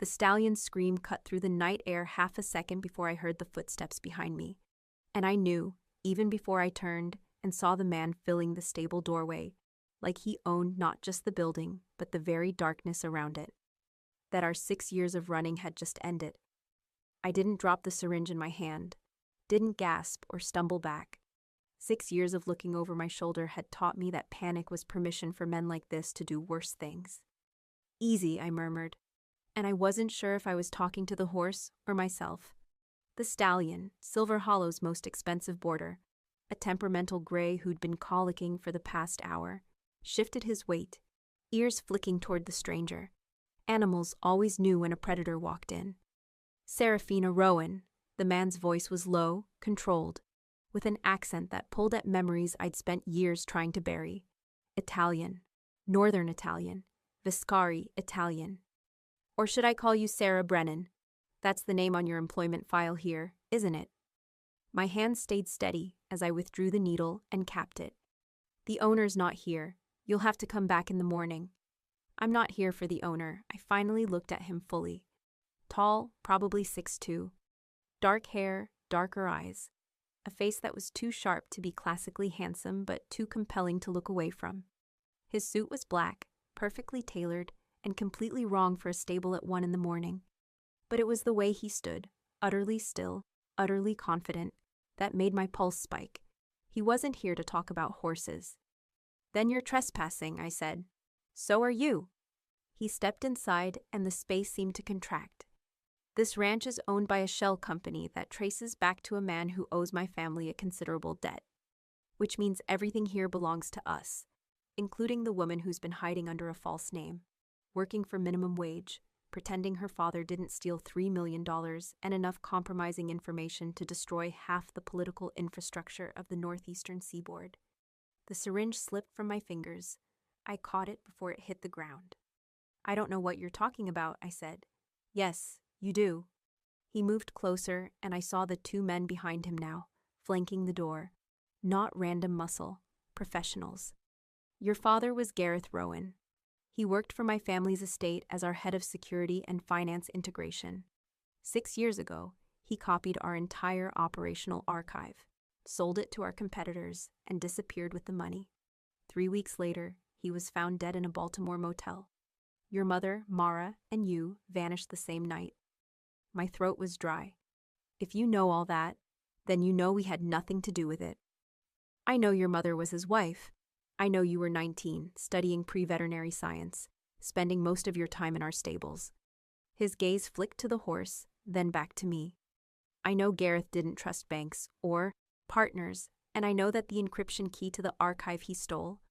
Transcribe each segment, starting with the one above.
The stallion's scream cut through the night air half a second before I heard the footsteps behind me. And I knew, even before I turned and saw the man filling the stable doorway, like he owned not just the building, but the very darkness around it, that our 6 years of running had just ended. I didn't drop the syringe in my hand, didn't gasp or stumble back. 6 years of looking over my shoulder had taught me that panic was permission for men like this to do worse things. "Easy," I murmured, and I wasn't sure if I was talking to the horse or myself. The stallion, Silver Hollow's most expensive boarder, a temperamental gray who'd been colicking for the past hour, shifted his weight, ears flicking toward the stranger. Animals always knew when a predator walked in. Serafina Rowan, the man's voice was low, controlled, with an accent that pulled at memories I'd spent years trying to bury. Italian, Northern Italian, Viscari Italian. Or should I call you Sarah Brennan? That's the name on your employment file here, isn't it? My hand stayed steady as I withdrew the needle and capped it. "The owner's not here. You'll have to come back in the morning." "I'm not here for the owner." I finally looked at him fully. Tall, probably 6'2". Dark hair, darker eyes. A face that was too sharp to be classically handsome but too compelling to look away from. His suit was black, perfectly tailored, and completely wrong for a stable at 1 in the morning. But it was the way he stood, utterly still, utterly confident, that made my pulse spike. He wasn't here to talk about horses. "Then you're trespassing," I said. "So are you." He stepped inside and the space seemed to contract. "This ranch is owned by a shell company that traces back to a man who owes my family a considerable debt, which means everything here belongs to us, including the woman who's been hiding under a false name, working for minimum wage, pretending her father didn't steal $3 million and enough compromising information to destroy half the political infrastructure of the northeastern seaboard." The syringe slipped from my fingers. I caught it before it hit the ground. "I don't know what you're talking about," I said. "Yes, you do." He moved closer, and I saw the 2 men behind him now, flanking the door. Not random muscle, professionals. "Your father was Gareth Rowan. He worked for my family's estate as our head of security and finance integration. 6 years ago, he copied our entire operational archive, sold it to our competitors, and disappeared with the money. 3 weeks later, he was found dead in a Baltimore motel. Your mother, Mara, and you vanished the same night." My throat was dry. "If you know all that, then you know we had nothing to do with it." "I know your mother was his wife. I know you were 19, studying pre-veterinary science, spending most of your time in our stables." His gaze flicked to the horse, then back to me. "I know Gareth didn't trust banks or partners, and I know that the encryption key to the archive he stole,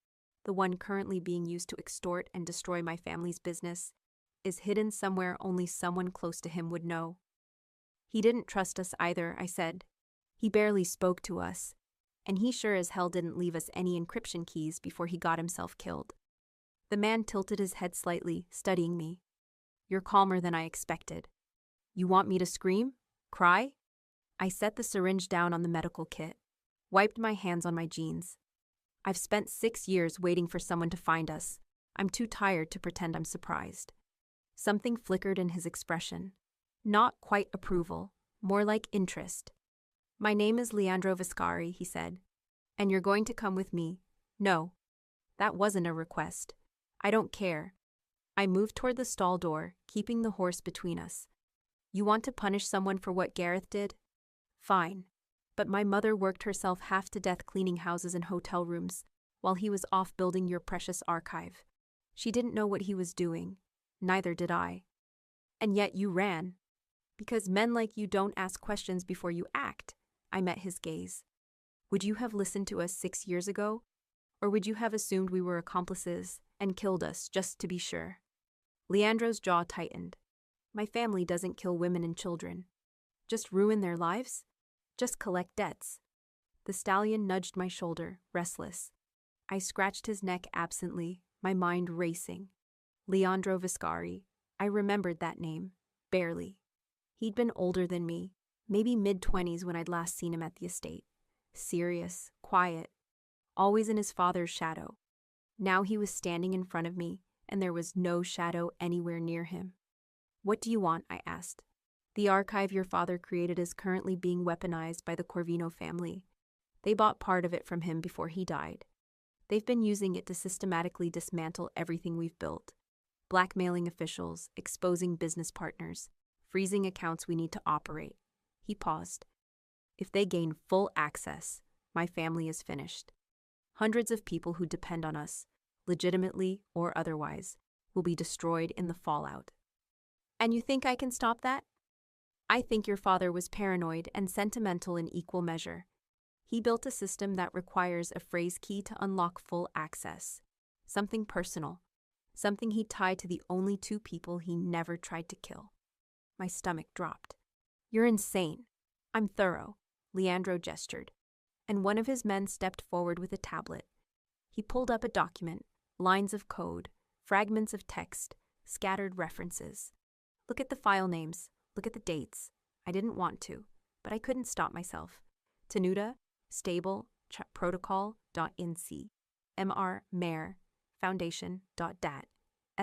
the one currently being used to extort and destroy my family's business, is hidden somewhere only someone close to him would know." "He didn't trust us either," I said. "He barely spoke to us, and he sure as hell didn't leave us any encryption keys before he got himself killed." The man tilted his head slightly, studying me. "You're calmer than I expected. You want me to scream? Cry?" I set the syringe down on the medical kit, wiped my hands on my jeans. "I've spent 6 years waiting for someone to find us. I'm too tired to pretend I'm surprised." Something flickered in his expression. Not quite approval, more like interest. "My name is Leandro Viscari," he said. "And you're going to come with me." "No." That wasn't a request. "I don't care." I moved toward the stall door, keeping the horse between us. "You want to punish someone for what Gareth did? Fine. But my mother worked herself half to death cleaning houses and hotel rooms while he was off building your precious archive. She didn't know what he was doing. Neither did I. And yet you ran. Because men like you don't ask questions before you act." I met his gaze. "Would you have listened to us 6 years ago? Or would you have assumed we were accomplices and killed us just to be sure?" Leandro's jaw tightened. "My family doesn't kill women and children. Just ruin their lives? Just collect debts." The stallion nudged my shoulder, restless. I scratched his neck absently, my mind racing. Leandro Viscari. I remembered that name, barely. He'd been older than me, maybe mid-20s when I'd last seen him at the estate. Serious, quiet, always in his father's shadow. Now he was standing in front of me, and there was no shadow anywhere near him. What do you want? I asked. The archive your father created is currently being weaponized by the Corvino family. They bought part of it from him before he died. They've been using it to systematically dismantle everything we've built. Blackmailing officials, exposing business partners, freezing accounts we need to operate. He paused. If they gain full access, my family is finished. Hundreds of people who depend on us, legitimately or otherwise, will be destroyed in the fallout. And you think I can stop that? I think your father was paranoid and sentimental in equal measure. He built a system that requires a phrase key to unlock full access. Something personal. Something he tied to the only two people he never tried to kill. My stomach dropped. You're insane. I'm thorough, Leandro gestured, and one of his men stepped forward with a tablet. He pulled up a document, lines of code, fragments of text, scattered references. Look at the file names, look at the dates. I didn't want to, but I couldn't stop myself. Tenuta, stable, protocol.inc, mr, mayor, foundation.dat,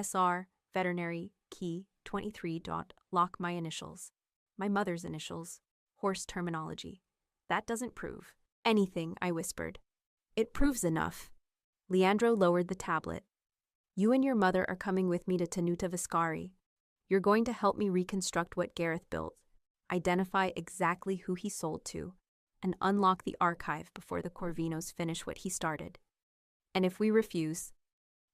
sr, veterinary, key, 23. Lock my initials. My mother's initials. Horse terminology. That doesn't prove anything, I whispered. It proves enough. Leandro lowered the tablet. You and your mother are coming with me to Tenuta Viscari. You're going to help me reconstruct what Gareth built, identify exactly who he sold to, and unlock the archive before the Corvinos finish what he started. And if we refuse,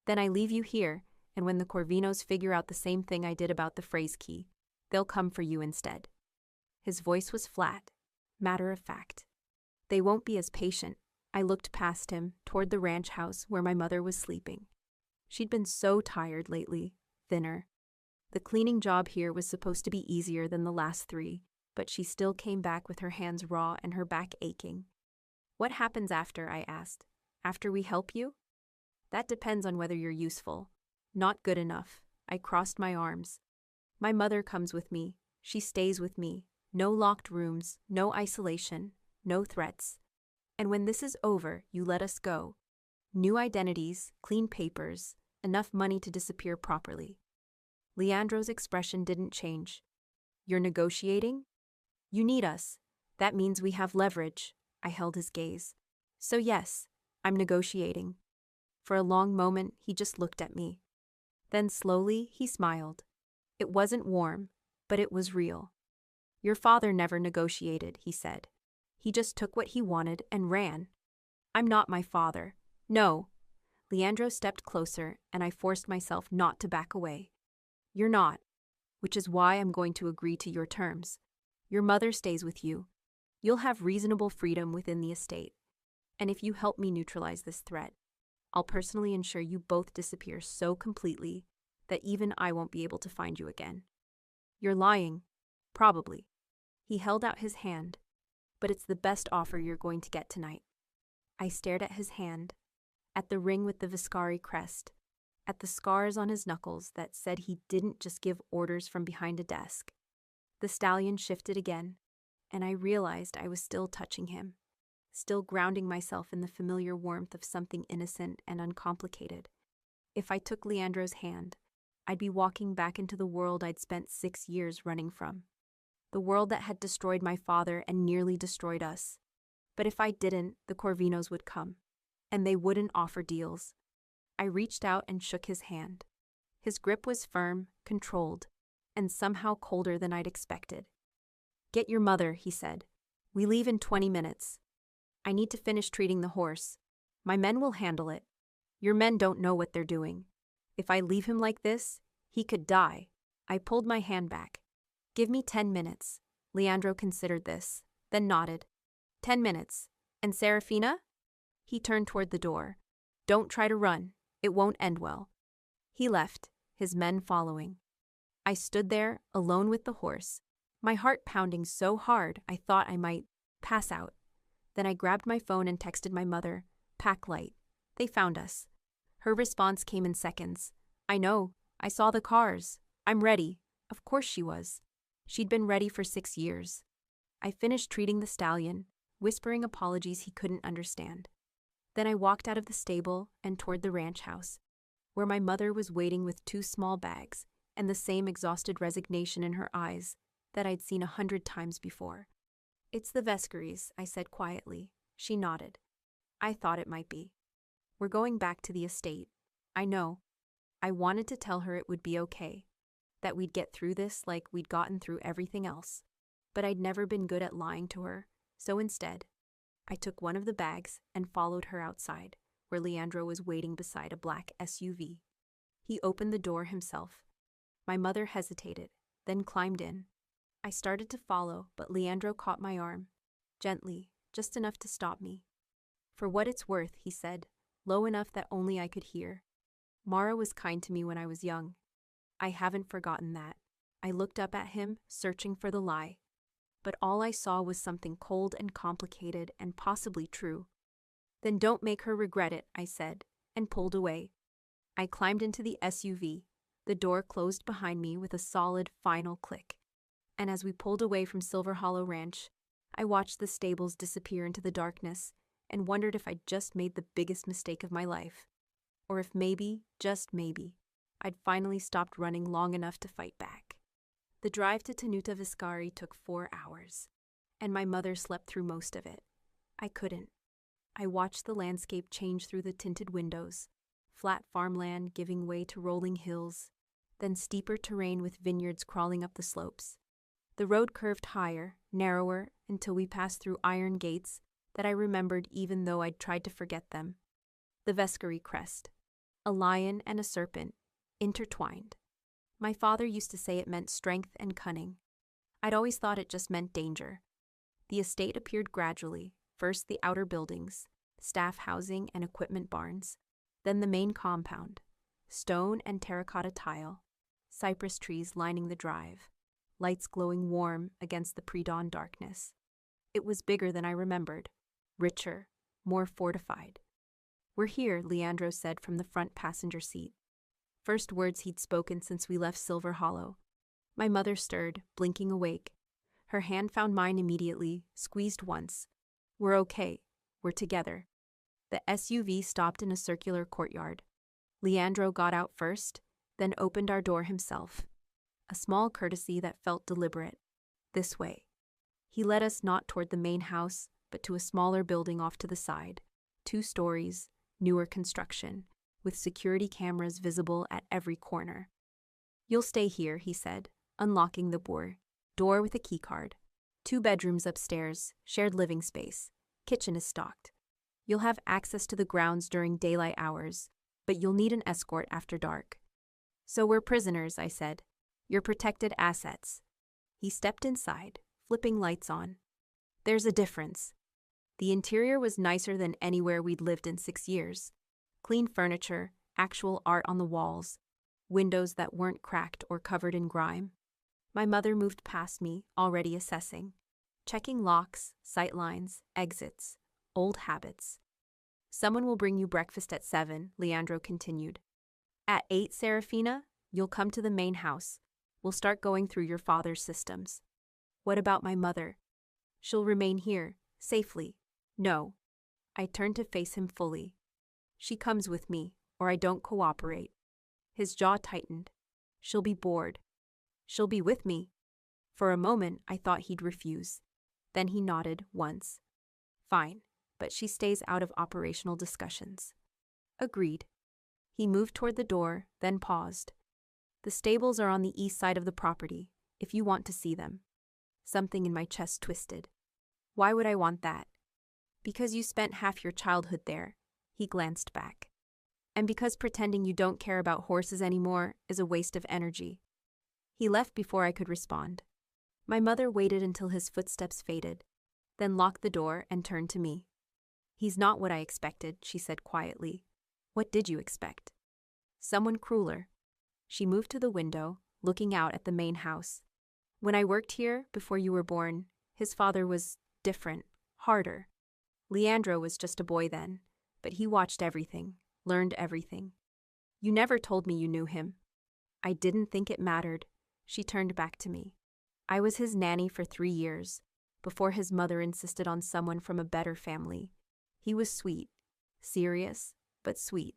then I leave you here, and when the Corvinos figure out the same thing I did about the phrase key, they'll come for you instead. His voice was flat, matter of fact. They won't be as patient. I looked past him, toward the ranch house where my mother was sleeping. She'd been so tired lately, thinner. The cleaning job here was supposed to be easier than the last 3, but she still came back with her hands raw and her back aching. What happens after? I asked. After we help you? That depends on whether you're useful. Not good enough. I crossed my arms. My mother comes with me. She stays with me. No locked rooms, no isolation, no threats. And when this is over, you let us go. New identities, clean papers, enough money to disappear properly. Leandro's expression didn't change. You're negotiating? You need us. That means we have leverage. I held his gaze. So yes, I'm negotiating. For a long moment, he just looked at me. Then slowly, he smiled. It wasn't warm, but it was real. Your father never negotiated, he said. He just took what he wanted and ran. I'm not my father. No. Leandro stepped closer, and I forced myself not to back away. You're not, which is why I'm going to agree to your terms. Your mother stays with you. You'll have reasonable freedom within the estate. And if you help me neutralize this threat, I'll personally ensure you both disappear so completely that even I won't be able to find you again. You're lying. Probably. He held out his hand. But it's the best offer you're going to get tonight. I stared at his hand, at the ring with the Viscari crest, at the scars on his knuckles that said he didn't just give orders from behind a desk. The stallion shifted again, and I realized I was still touching him, still grounding myself in the familiar warmth of something innocent and uncomplicated. If I took Leandro's hand, I'd be walking back into the world I'd spent 6 years running from. The world that had destroyed my father and nearly destroyed us. But if I didn't, the Corvinos would come, and they wouldn't offer deals. I reached out and shook his hand. His grip was firm, controlled, and somehow colder than I'd expected. Get your mother, he said. We leave in 20 minutes. I need to finish treating the horse. My men will handle it. Your men don't know what they're doing. If I leave him like this, he could die. I pulled my hand back. Give me 10 minutes. Leandro considered this, then nodded. 10 minutes. And Serafina? He turned toward the door. Don't try to run. It won't end well. He left, his men following. I stood there, alone with the horse, my heart pounding so hard I thought I might pass out. Then I grabbed my phone and texted my mother, "Pack light. They found us." Her response came in seconds. I know. I saw the cars. I'm ready. Of course she was. She'd been ready for 6 years. I finished treating the stallion, whispering apologies he couldn't understand. Then I walked out of the stable and toward the ranch house, where my mother was waiting with 2 small bags, and the same exhausted resignation in her eyes that I'd seen 100 times before. "It's the Vescaries," I said quietly. She nodded. "I thought it might be. We're going back to the estate. I know." I wanted to tell her it would be okay, that we'd get through this like we'd gotten through everything else. But I'd never been good at lying to her, so instead, I took one of the bags and followed her outside, where Leandro was waiting beside a black SUV. He opened the door himself. My mother hesitated, then climbed in. I started to follow, but Leandro caught my arm, gently, just enough to stop me. "For what it's worth," he said, low enough that only I could hear. "Mara was kind to me when I was young. I haven't forgotten that." I looked up at him, searching for the lie. But all I saw was something cold and complicated and possibly true. "Then don't make her regret it," I said, and pulled away. I climbed into the SUV. The door closed behind me with a solid final click. And as we pulled away from Silver Hollow Ranch, I watched the stables disappear into the darkness and wondered if I'd just made the biggest mistake of my life. Or if maybe, just maybe, I'd finally stopped running long enough to fight back. The drive to Tenuta Viscari took 4 hours, and my mother slept through most of it. I couldn't. I watched the landscape change through the tinted windows, flat farmland giving way to rolling hills, then steeper terrain with vineyards crawling up the slopes. The road curved higher, narrower, until we passed through iron gates that I remembered even though I'd tried to forget them. The Vescari crest. A lion and a serpent, intertwined. My father used to say it meant strength and cunning. I'd always thought it just meant danger. The estate appeared gradually, first the outer buildings, staff housing and equipment barns, then the main compound, stone and terracotta tile, cypress trees lining the drive, lights glowing warm against the pre-dawn darkness. It was bigger than I remembered, richer, more fortified. "We're here," Leandro said from the front passenger seat. First words he'd spoken since we left Silver Hollow. My mother stirred, blinking awake. Her hand found mine immediately, squeezed once. "We're okay. We're together." The SUV stopped in a circular courtyard. Leandro got out first, then opened our door himself. A small courtesy that felt deliberate. "This way." He led us not toward the main house, but to a smaller building off to the side. 2 stories, newer construction, with security cameras visible at every corner. "You'll stay here," he said, unlocking the door with a keycard. 2 bedrooms upstairs, shared living space. Kitchen is stocked. You'll have access to the grounds during daylight hours, but you'll need an escort after dark." "So we're prisoners," I said. "You're protected assets." He stepped inside, flipping lights on. "There's a difference." The interior was nicer than anywhere we'd lived in 6 years. Clean furniture, actual art on the walls, windows that weren't cracked or covered in grime. My mother moved past me, already assessing, checking locks, sight lines, exits, old habits. "Someone will bring you breakfast at 7, Leandro continued. "At 8, Serafina, you'll come to the main house. We'll start going through your father's systems." "What about my mother?" "She'll remain here, safely." "No." I turned to face him fully. "She comes with me, or I don't cooperate." His jaw tightened. "She'll be bored." "She'll be with me." For a moment, I thought he'd refuse. Then he nodded once. "Fine, but she stays out of operational discussions." "Agreed." He moved toward the door, then paused. "The stables are on the east side of the property, if you want to see them." Something in my chest twisted. "Why would I want that?" "Because you spent half your childhood there." He glanced back. "And because pretending you don't care about horses anymore is a waste of energy." He left before I could respond. My mother waited until his footsteps faded, then locked the door and turned to me. "He's not what I expected," she said quietly. "What did you expect?" "Someone crueler." She moved to the window, looking out at the main house. "When I worked here, before you were born, his father was different, harder. Leandro was just a boy then, but he watched everything, learned everything. You never told me you knew him." "I didn't think it mattered." She turned back to me. "I was his nanny for 3 years, before his mother insisted on someone from a better family. He was sweet, serious, but sweet."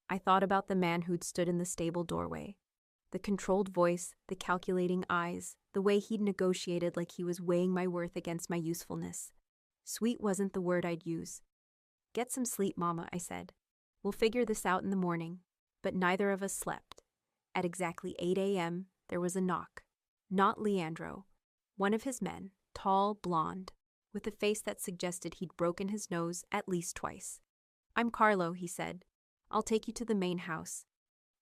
I thought about the man who'd stood in the stable doorway. The controlled voice, the calculating eyes, the way he'd negotiated like he was weighing my worth against my usefulness. Sweet wasn't the word I'd use. "Get some sleep, Mama," I said. "We'll figure this out in the morning." But neither of us slept. At exactly 8 a.m., there was a knock. Not Leandro. One of his men, tall, blonde, with a face that suggested he'd broken his nose at least twice. "I'm Carlo," he said. "I'll take you to the main house."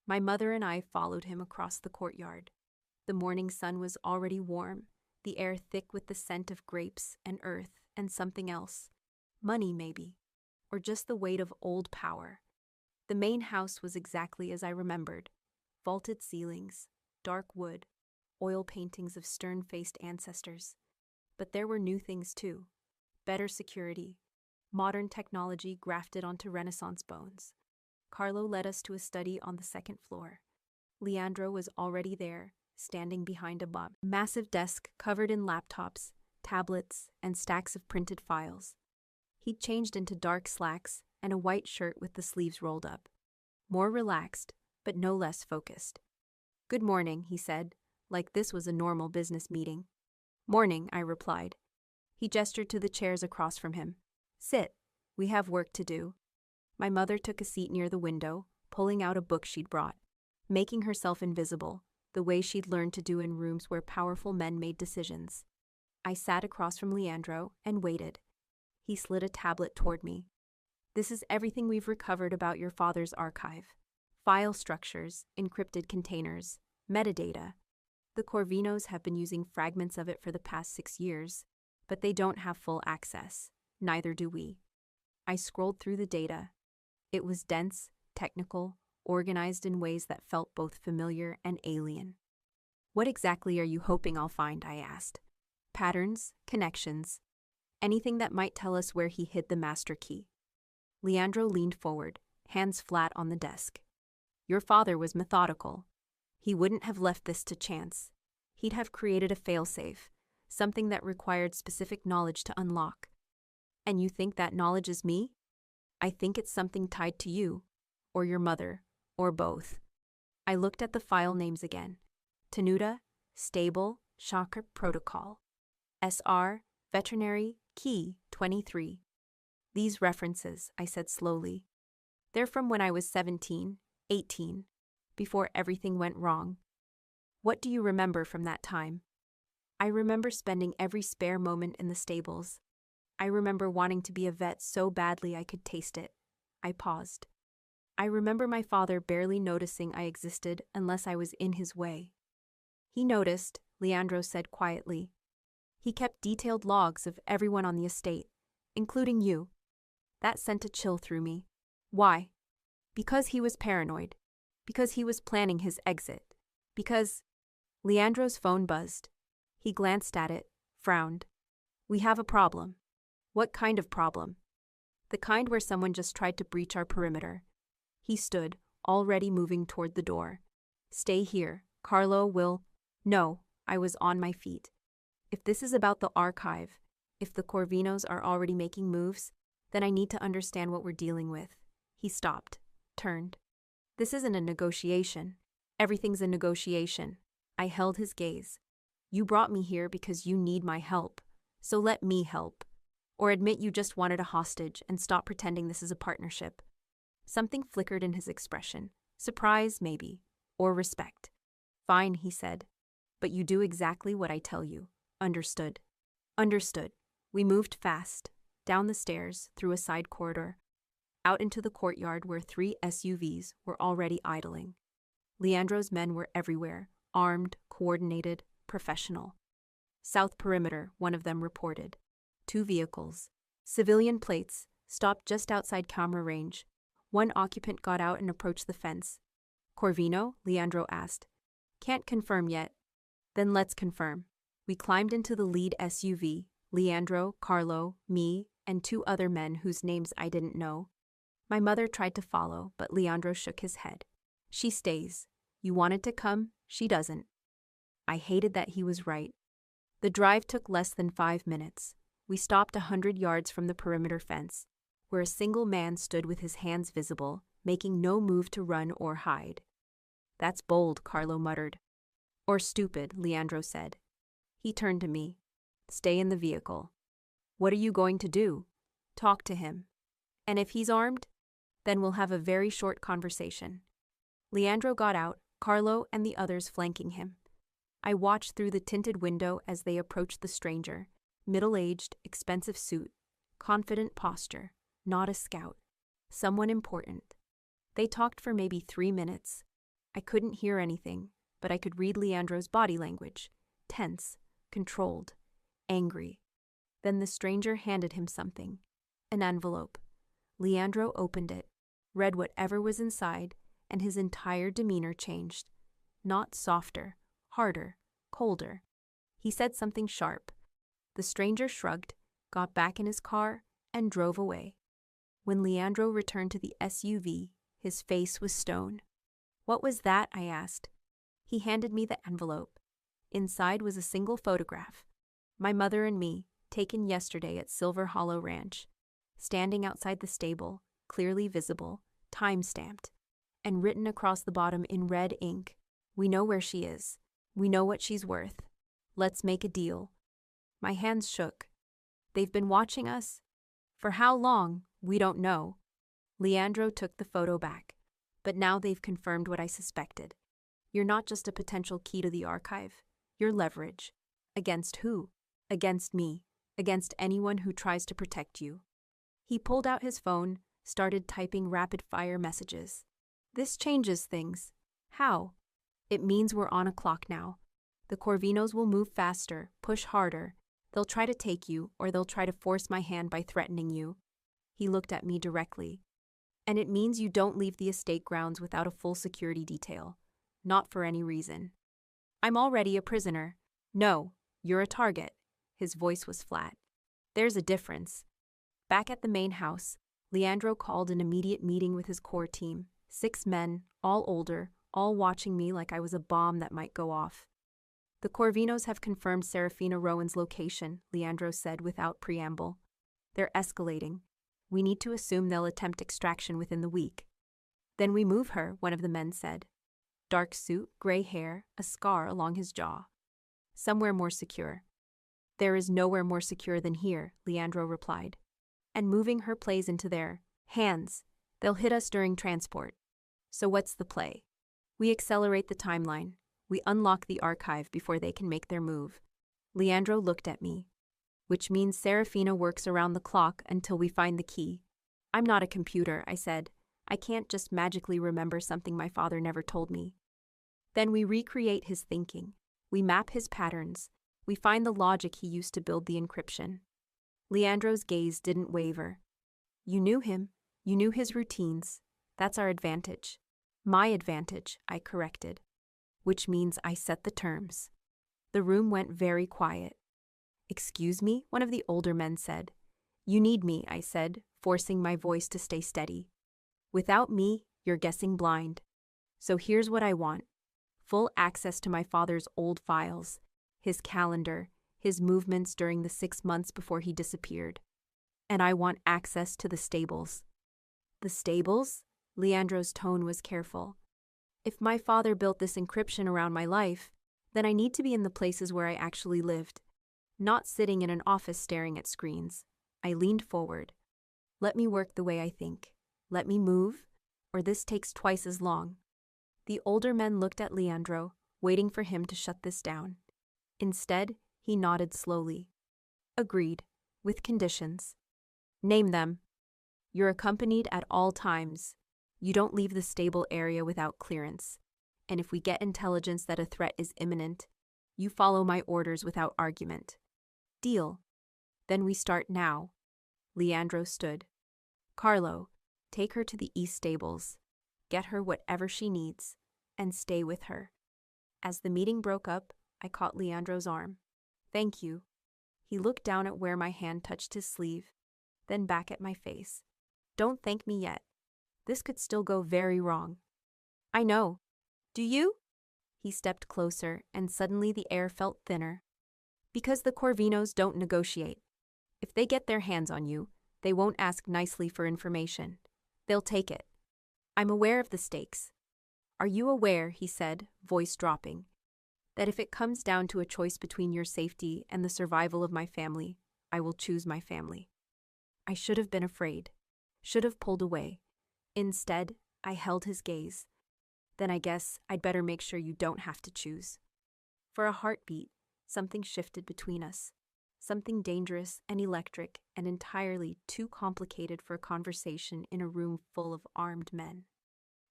My mother and I followed him across the courtyard. The morning sun was already warm, the air thick with the scent of grapes and earth and something else. Money, maybe. Or just the weight of old power. The main house was exactly as I remembered. Vaulted ceilings, dark wood, oil paintings of stern-faced ancestors. But there were new things too. Better security, modern technology grafted onto Renaissance bones. Carlo led us to a study on the second floor. Leandro was already there, standing behind a massive desk covered in laptops, tablets, and stacks of printed files. He'd changed into dark slacks and a white shirt with the sleeves rolled up. More relaxed, but no less focused. "Good morning," he said, like this was a normal business meeting. "Morning," I replied. He gestured to the chairs across from him. "Sit. We have work to do." My mother took a seat near the window, pulling out a book she'd brought, making herself invisible, the way she'd learned to do in rooms where powerful men made decisions. I sat across from Leandro and waited. He slid a tablet toward me. "This is everything we've recovered about your father's archive. File structures, encrypted containers, metadata. The Corvinos have been using fragments of it for the past 6 years, but they don't have full access. Neither do we." I scrolled through the data. It was dense, technical, organized in ways that felt both familiar and alien. "What exactly are you hoping I'll find?" I asked. "Patterns, connections, anything that might tell us where he hid the master key." Leandro leaned forward, hands flat on the desk. "Your father was methodical. He wouldn't have left this to chance. He'd have created a failsafe, something that required specific knowledge to unlock. And you think that knowledge is me? I think it's something tied to you, or your mother, or both." I looked at the file names again. Tenuta, Stable, Chakra Protocol. SR, Veterinary, Key, 23. "These references," I said slowly. "They're from when I was 17, 18, before everything went wrong." "What do you remember from that time?" "I remember spending every spare moment in the stables. I remember wanting to be a vet so badly I could taste it." I paused. "I remember my father barely noticing I existed unless I was in his way." "He noticed," Leandro said quietly. "He kept detailed logs of everyone on the estate, including you." That sent a chill through me. "Why?" "Because he was paranoid. Because he was planning his exit. Because—" Leandro's phone buzzed. He glanced at it, frowned. "We have a problem." "What kind of problem?" "The kind where someone just tried to breach our perimeter." He stood, already moving toward the door. "Stay here. Carlo will—" "No," I was on my feet. "If this is about the archive, if the Corvinos are already making moves, then I need to understand what we're dealing with." He stopped, turned. "This isn't a negotiation. Everything's a negotiation." I held his gaze. "You brought me here because you need my help, so let me help. Or admit you just wanted a hostage and stop pretending this is a partnership." Something flickered in his expression. Surprise, maybe. Or respect. "Fine," he said. "But you do exactly what I tell you. Understood?" "Understood." We moved fast, down the stairs, through a side corridor, out into the courtyard where 3 SUVs were already idling. Leandro's men were everywhere, armed, coordinated, professional. "South perimeter," one of them reported. 2 vehicles, civilian plates, stopped just outside camera range. One occupant got out and approached the fence. "Corvino?" Leandro asked. "Can't confirm yet." "Then let's confirm." We climbed into the lead SUV, Leandro, Carlo, me, and 2 other men whose names I didn't know. My mother tried to follow, but Leandro shook his head. "She stays. You wanted to come, she doesn't." I hated that he was right. The drive took less than 5 minutes. We stopped 100 yards from the perimeter fence, where a single man stood with his hands visible, making no move to run or hide. That's bold, Carlo muttered. Or stupid, Leandro said. He turned to me. Stay in the vehicle. What are you going to do? Talk to him. And if he's armed, then we'll have a very short conversation. Leandro got out, Carlo and the others flanking him. I watched through the tinted window as they approached the stranger. Middle-aged, expensive suit, confident posture, not a scout. Someone important. They talked for maybe 3 minutes. I couldn't hear anything, but I could read Leandro's body language. Tense, controlled, angry. Then the stranger handed him something. An envelope. Leandro opened it, read whatever was inside, and his entire demeanor changed. Not softer, harder, colder. He said something sharp. The stranger shrugged, got back in his car, and drove away. When Leandro returned to the SUV, his face was stone. What was that? I asked. He handed me the envelope. Inside was a single photograph. My mother and me, taken yesterday at Silver Hollow Ranch. Standing outside the stable, clearly visible, time-stamped, and written across the bottom in red ink. We know where she is. We know what she's worth. Let's make a deal. My hands shook. They've been watching us? For how long? We don't know. Leandro took the photo back. But now they've confirmed what I suspected. You're not just a potential key to the archive. You're leverage. Against who? Against me. Against anyone who tries to protect you. He pulled out his phone, started typing rapid-fire messages. This changes things. How? It means we're on a clock now. The Corvinos will move faster, push harder. They'll try to take you, or they'll try to force my hand by threatening you. He looked at me directly. And it means you don't leave the estate grounds without a full security detail. Not for any reason. I'm already a prisoner. No, you're a target. His voice was flat. There's a difference. Back at the main house, Leandro called an immediate meeting with his core team. 6 men, all older, all watching me like I was a bomb that might go off. The Corvinos have confirmed Serafina Rowan's location, Leandro said without preamble. They're escalating. We need to assume they'll attempt extraction within the week. Then we move her, one of the men said. Dark suit, gray hair, a scar along his jaw. Somewhere more secure. There is nowhere more secure than here, Leandro replied. And moving her plays into their hands. They'll hit us during transport. So what's the play? We accelerate the timeline. We unlock the archive before they can make their move. Leandro looked at me. Which means Serafina works around the clock until we find the key. I'm not a computer, I said. I can't just magically remember something my father never told me. Then we recreate his thinking. We map his patterns. We find the logic he used to build the encryption. Leandro's gaze didn't waver. You knew him. You knew his routines. That's our advantage. My advantage, I corrected. Which means I set the terms. The room went very quiet. Excuse me, one of the older men said. You need me, I said, forcing my voice to stay steady. Without me, you're guessing blind. So here's what I want. Full access to my father's old files, his calendar, his movements during the 6 months before he disappeared. And I want access to the stables. The stables? Leandro's tone was careful. If my father built this encryption around my life, then I need to be in the places where I actually lived. Not sitting in an office staring at screens. I leaned forward. Let me work the way I think. Let me move, or this takes twice as long. The older men looked at Leandro, waiting for him to shut this down. Instead, he nodded slowly. Agreed, with conditions. Name them. You're accompanied at all times. You don't leave the stable area without clearance. And if we get intelligence that a threat is imminent, you follow my orders without argument. Deal. Then we start now. Leandro stood. Carlo, take her to the East Stables. Get her whatever she needs, and stay with her. As the meeting broke up, I caught Leandro's arm. Thank you. He looked down at where my hand touched his sleeve, then back at my face. Don't thank me yet. This could still go very wrong. I know. Do you? He stepped closer, and suddenly the air felt thinner. Because the Corvinos don't negotiate. If they get their hands on you, they won't ask nicely for information. They'll take it. I'm aware of the stakes. Are you aware, he said, voice dropping, that if it comes down to a choice between your safety and the survival of my family, I will choose my family? I should have been afraid, should have pulled away. Instead, I held his gaze. Then I guess I'd better make sure you don't have to choose. For a heartbeat, something shifted between us. Something dangerous and electric and entirely too complicated for a conversation in a room full of armed men.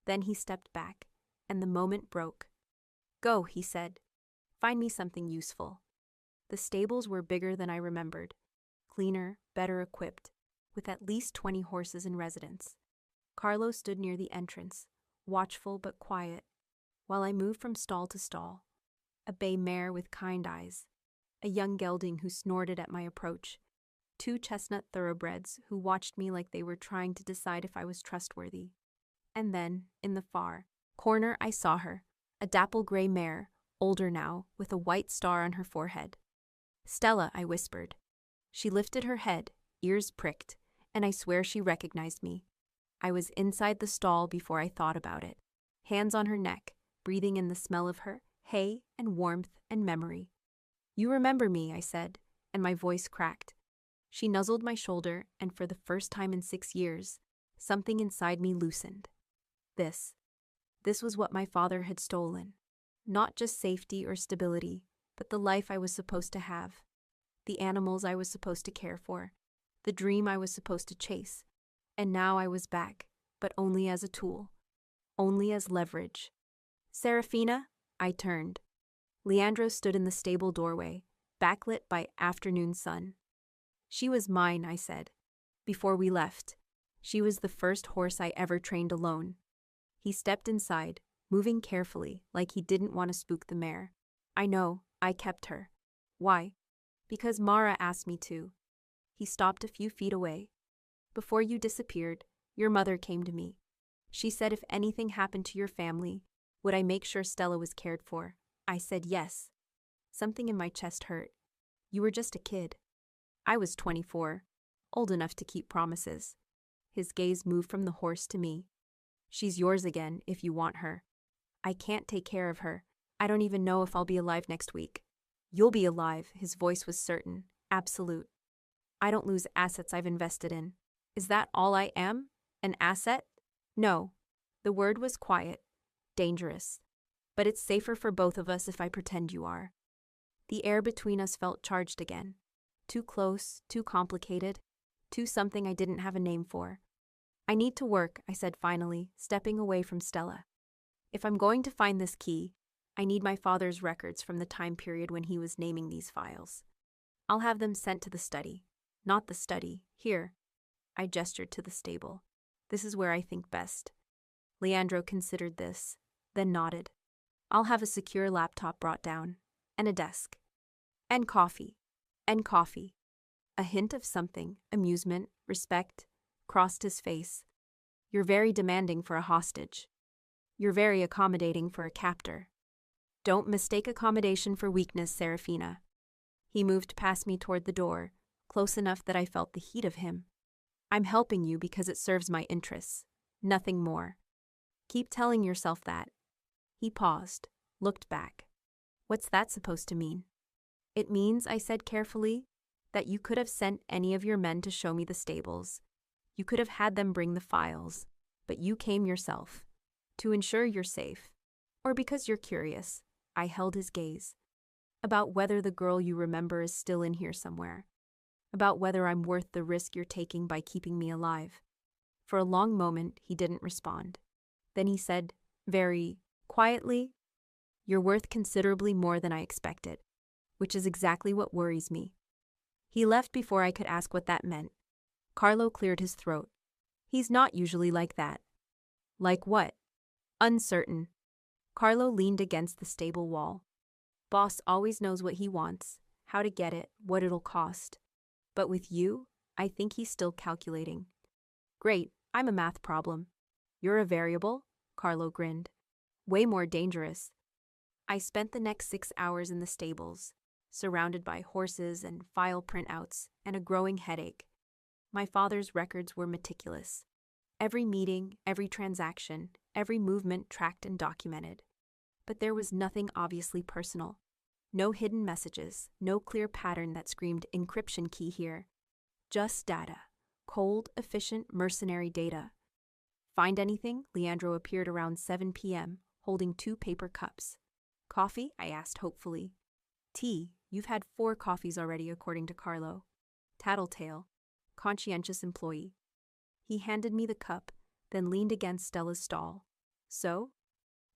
Then he stepped back, and the moment broke. Go, he said. Find me something useful. The stables were bigger than I remembered, cleaner, better equipped, with at least 20 horses in residence. Carlo stood near the entrance, watchful but quiet, while I moved from stall to stall. A bay mare with kind eyes, a young gelding who snorted at my approach, 2 chestnut thoroughbreds who watched me like they were trying to decide if I was trustworthy. And then, in the far corner, I saw her, a dapple gray mare, older now, with a white star on her forehead. Stella, I whispered. She lifted her head, ears pricked, and I swear she recognized me. I was inside the stall before I thought about it, hands on her neck, breathing in the smell of her, hay and warmth and memory. You remember me, I said, and my voice cracked. She nuzzled my shoulder, and for the first time in 6 years, something inside me loosened. This was what my father had stolen. Not just safety or stability, but the life I was supposed to have, the animals I was supposed to care for, the dream I was supposed to chase. And now I was back, but only as a tool, only as leverage. Serafina, I turned. Leandro stood in the stable doorway, backlit by afternoon sun. She was mine, I said. Before we left, she was the first horse I ever trained alone. He stepped inside, moving carefully, like he didn't want to spook the mare. I know, I kept her. Why? Because Mara asked me to. He stopped a few feet away. Before you disappeared, your mother came to me. She said if anything happened to your family, would I make sure Stella was cared for? I said yes. Something in my chest hurt. You were just a kid. I was 24, old enough to keep promises. His gaze moved from the horse to me. She's yours again if you want her. I can't take care of her. I don't even know if I'll be alive next week. You'll be alive, his voice was certain, absolute. I don't lose assets I've invested in. Is that all I am? An asset? No. The word was quiet, dangerous. But it's safer for both of us if I pretend you are. The air between us felt charged again. Too close, too complicated, too something I didn't have a name for. I need to work, I said finally, stepping away from Stella. If I'm going to find this key, I need my father's records from the time period when he was naming these files. I'll have them sent to the study. Not the study, here. I gestured to the stable. This is where I think best. Leandro considered this, then nodded. I'll have a secure laptop brought down, and a desk. And coffee. And coffee. A hint of something, amusement, respect, crossed his face. You're very demanding for a hostage. You're very accommodating for a captor. Don't mistake accommodation for weakness, Serafina. He moved past me toward the door, close enough that I felt the heat of him. I'm helping you because it serves my interests. Nothing more. Keep telling yourself that. He paused, looked back. What's that supposed to mean? It means, I said carefully, that you could have sent any of your men to show me the stables. You could have had them bring the files, but you came yourself. To ensure you're safe. Or because you're curious. I held his gaze. About whether the girl you remember is still in here somewhere. About whether I'm worth the risk you're taking by keeping me alive. For a long moment, he didn't respond. Then he said, very quietly, you're worth considerably more than I expected, which is exactly what worries me. He left before I could ask what that meant. Carlo cleared his throat. He's not usually like that. Like what? Uncertain. Carlo leaned against the stable wall. Boss always knows what he wants, how to get it, what it'll cost. But with you, I think he's still calculating. Great, I'm a math problem. You're a variable? Carlo grinned. Way more dangerous. I spent the next 6 hours in the stables, surrounded by horses and file printouts and a growing headache. My father's records were meticulous. Every meeting, every transaction, every movement tracked and documented. But there was nothing obviously personal. No hidden messages, no clear pattern that screamed encryption key here. Just data. Cold, efficient, mercenary data. Find anything? Leandro appeared around 7 p.m., holding 2 paper cups. Coffee? I asked hopefully. Tea. You've had 4 coffees already, according to Carlo. Tattletale. Conscientious employee. He handed me the cup, then leaned against Stella's stall. So?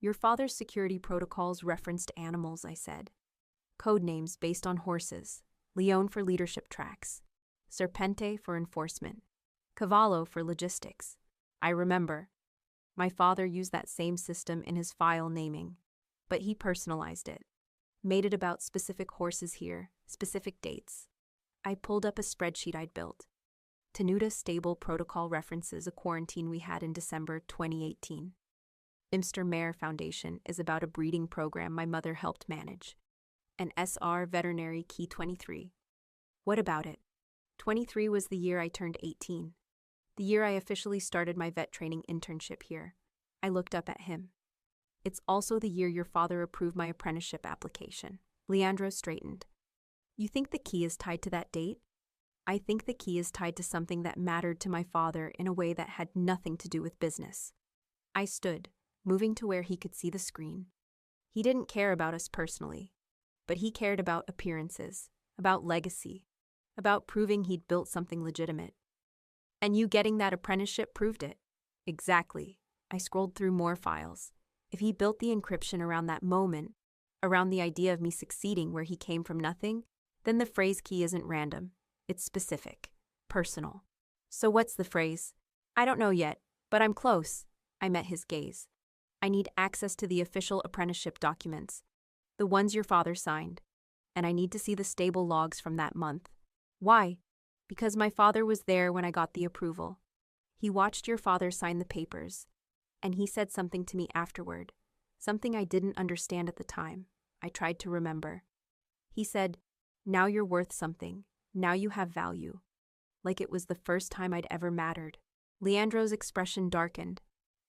Your father's security protocols referenced animals, I said. Code names based on horses. Leone for leadership tracks. Serpente for enforcement. Cavallo for logistics. I remember. My father used that same system in his file naming, but he personalized it. Made it about specific horses here, specific dates. I pulled up a spreadsheet I'd built. Tenuta Stable Protocol references a quarantine we had in December 2018. Imster Mare Foundation is about a breeding program my mother helped manage. An SR Veterinary Key 23. What about it? 23 was the year I turned 18. The year I officially started my vet training internship here. I looked up at him. It's also the year your father approved my apprenticeship application. Leandro straightened. You think the key is tied to that date? I think the key is tied to something that mattered to my father in a way that had nothing to do with business. I stood, moving to where he could see the screen. He didn't care about us personally, but he cared about appearances, about legacy, about proving he'd built something legitimate. And you getting that apprenticeship proved it. Exactly. I scrolled through more files. If he built the encryption around that moment, around the idea of me succeeding where he came from nothing, then the phrase key isn't random. It's specific, personal. So what's the phrase? I don't know yet, but I'm close. I met his gaze. I need access to the official apprenticeship documents, the ones your father signed, and I need to see the stable logs from that month. Why? Because my father was there when I got the approval. He watched your father sign the papers, and he said something to me afterward, something I didn't understand at the time. I tried to remember. He said, now you're worth something. Now you have value. Like it was the first time I'd ever mattered. Leandro's expression darkened.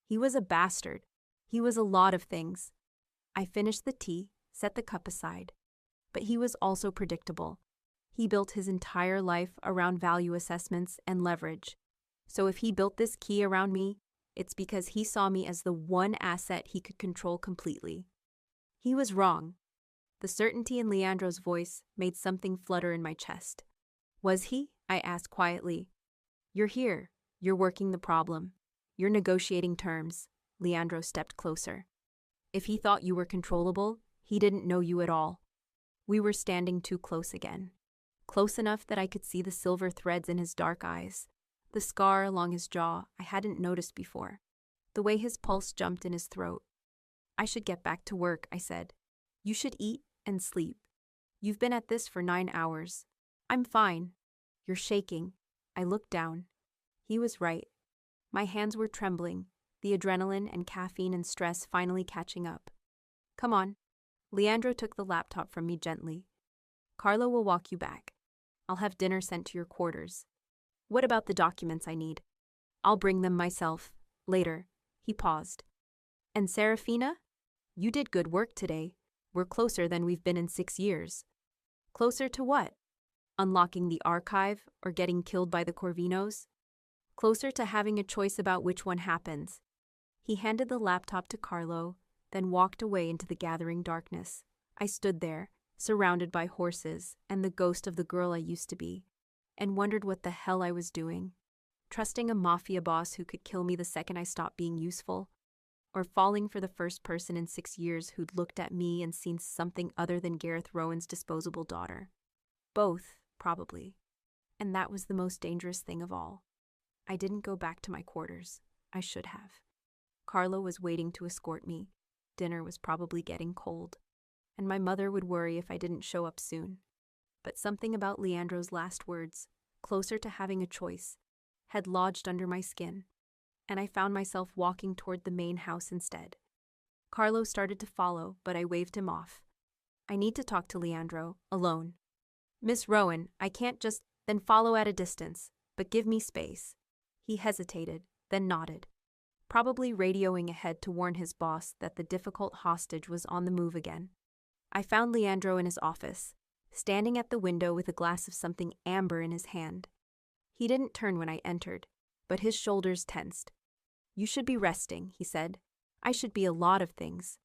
He was a bastard. He was a lot of things. I finished the tea, set the cup aside. But he was also predictable. He built his entire life around value assessments and leverage. So if he built this key around me, it's because he saw me as the one asset he could control completely. He was wrong. The certainty in Leandro's voice made something flutter in my chest. Was he? I asked quietly. You're here. You're working the problem. You're negotiating terms. Leandro stepped closer. If he thought you were controllable, he didn't know you at all. We were standing too close again. Close enough that I could see the silver threads in his dark eyes, the scar along his jaw I hadn't noticed before, the way his pulse jumped in his throat. I should get back to work, I said. You should eat and sleep. You've been at this for 9 hours. I'm fine. You're shaking. I looked down. He was right. My hands were trembling, the adrenaline and caffeine and stress finally catching up. Come on. Leandro took the laptop from me gently. Carlo will walk you back. I'll have dinner sent to your quarters. What about the documents I need? I'll bring them myself. Later. He paused. And Serafina? You did good work today. We're closer than we've been in 6 years. Closer to what? Unlocking the archive or getting killed by the Corvinos? Closer to having a choice about which one happens. He handed the laptop to Carlo, then walked away into the gathering darkness. I stood there, surrounded by horses and the ghost of the girl I used to be, and wondered what the hell I was doing. Trusting a mafia boss who could kill me the second I stopped being useful? Or falling for the first person in 6 years who'd looked at me and seen something other than Gareth Rowan's disposable daughter? Both, probably. And that was the most dangerous thing of all. I didn't go back to my quarters. I should have. Carlo was waiting to escort me. Dinner was probably getting cold, and my mother would worry if I didn't show up soon. But something about Leandro's last words, closer to having a choice, had lodged under my skin, and I found myself walking toward the main house instead. Carlo started to follow, but I waved him off. I need to talk to Leandro, alone. Miss Rowan, I can't just then follow at a distance, but give me space. He hesitated, then nodded. probably radioing ahead to warn his boss that the difficult hostage was on the move again. I found Leandro in his office, standing at the window with a glass of something amber in his hand. He didn't turn when I entered, but his shoulders tensed. "You should be resting," he said. "I should be a lot of things."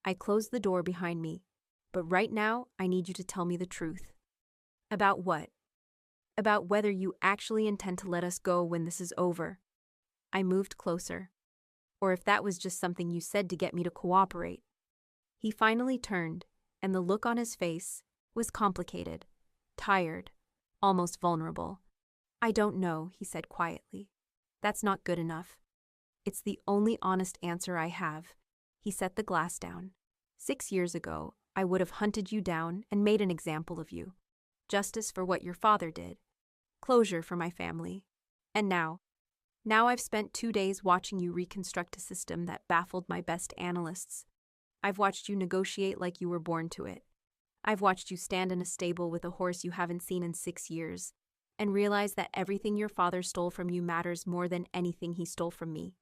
I closed the door behind me. "But right now, I need you to tell me the truth." "About what?" "About whether you actually intend to let us go when this is over." I moved closer. "Or if that was just something you said to get me to cooperate." He finally turned, and the look on his face was complicated, tired, almost vulnerable. "I don't know," he said quietly. "That's not good enough. It's the only honest answer I have." He set the glass down. 6 years ago, I would have hunted you down and made an example of you. Justice for what your father did. Closure for my family. And now I've spent 2 days watching you reconstruct a system that baffled my best analysts. I've watched you negotiate like you were born to it. I've watched you stand in a stable with a horse you haven't seen in 6 years, and realize that everything your father stole from you matters more than anything he stole from me."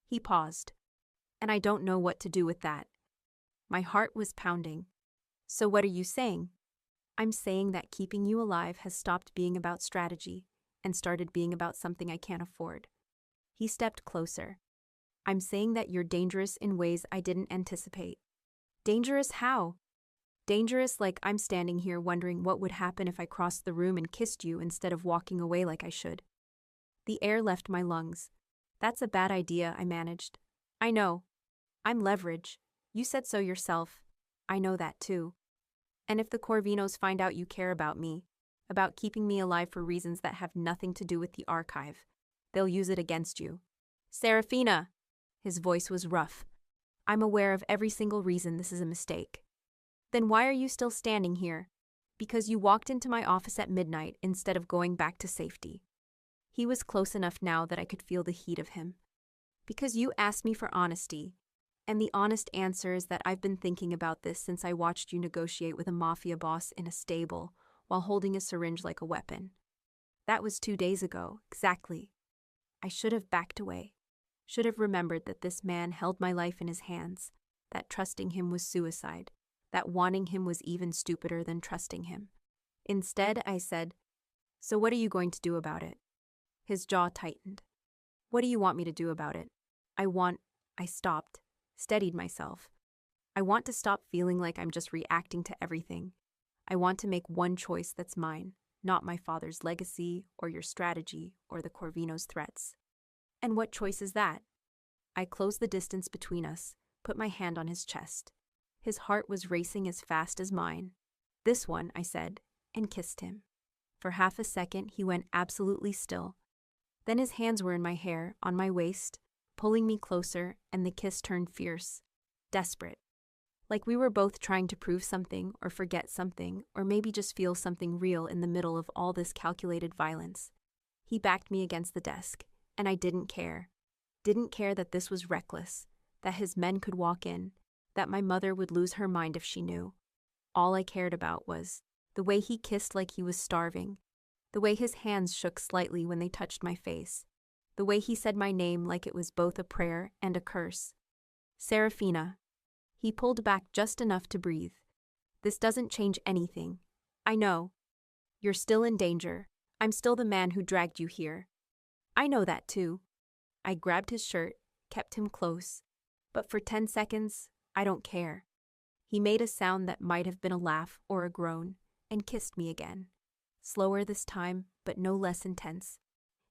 He paused. "And I don't know what to do with that." My heart was pounding. "So what are you saying?" "I'm saying that keeping you alive has stopped being about strategy and started being about something I can't afford." He stepped closer. "I'm saying that you're dangerous in ways I didn't anticipate." "Dangerous how?" "Dangerous like I'm standing here wondering what would happen if I crossed the room and kissed you instead of walking away like I should." The air left my lungs. "That's a bad idea," I managed. "I know. I'm leverage. You said so yourself. I know that too. And if the Corvinos find out you care about me, about keeping me alive for reasons that have nothing to do with the archive, they'll use it against you." "Serafina!" His voice was rough. "I'm aware of every single reason this is a mistake." "Then why are you still standing here?" "Because you walked into my office at midnight instead of going back to safety." He was close enough now that I could feel the heat of him. "Because you asked me for honesty. And the honest answer is that I've been thinking about this since I watched you negotiate with a Mafia boss in a stable while holding a syringe like a weapon. That was 2 days ago, exactly. I should have backed away. Should have remembered that this man held my life in his hands, that trusting him was suicide, that wanting him was even stupider than trusting him. Instead, I said, 'So what are you going to do about it?' His jaw tightened. 'What do you want me to do about it?' I stopped, steadied myself. I want to stop feeling like I'm just reacting to everything. I want to make one choice that's mine, not my father's legacy or your strategy or the Corvino's threats." "And what choice is that?" I closed the distance between us, put my hand on his chest. His heart was racing as fast as mine. "This one," I said, and kissed him. For half a second, he went absolutely still. Then his hands were in my hair, on my waist, pulling me closer, and the kiss turned fierce, desperate. Like we were both trying to prove something, or forget something, or maybe just feel something real in the middle of all this calculated violence. He backed me against the desk, and I didn't care. Didn't care that this was reckless, that his men could walk in, that my mother would lose her mind if she knew. All I cared about was the way he kissed like he was starving, the way his hands shook slightly when they touched my face, the way he said my name like it was both a prayer and a curse. "Serafina." He pulled back just enough to breathe. "This doesn't change anything. I know. You're still in danger. I'm still the man who dragged you here. I know that too." I grabbed his shirt, kept him close. But for 10 seconds, I don't care. He made a sound that might have been a laugh or a groan, and kissed me again. Slower this time, but no less intense.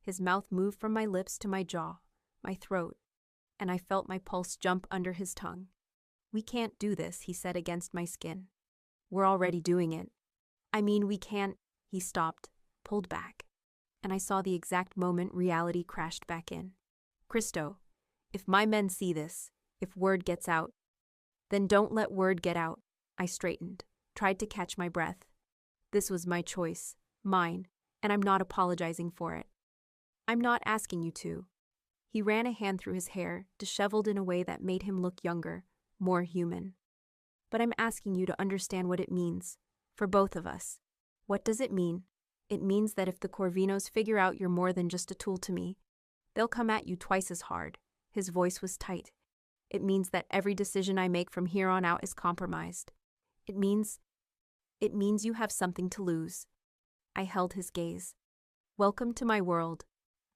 His mouth moved from my lips to my jaw, my throat, and I felt my pulse jump under his tongue. "We can't do this," he said against my skin. "We're already doing it." "I mean, we can't." He stopped, pulled back, and I saw the exact moment reality crashed back in. "Cristo, if my men see this, if word gets out—" "Then don't let word get out." I straightened, tried to catch my breath. This was my choice, mine, and I'm not apologizing for it. "I'm not asking you to." He ran a hand through his hair, disheveled in a way that made him look younger, more human. "But I'm asking you to understand what it means, for both of us." "What does it mean?" "It means that if the Corvinos figure out you're more than just a tool to me, they'll come at you twice as hard, His voice was tight. It means that every decision I make from here on out is compromised. It means you have something to lose. I held his gaze. Welcome to my world.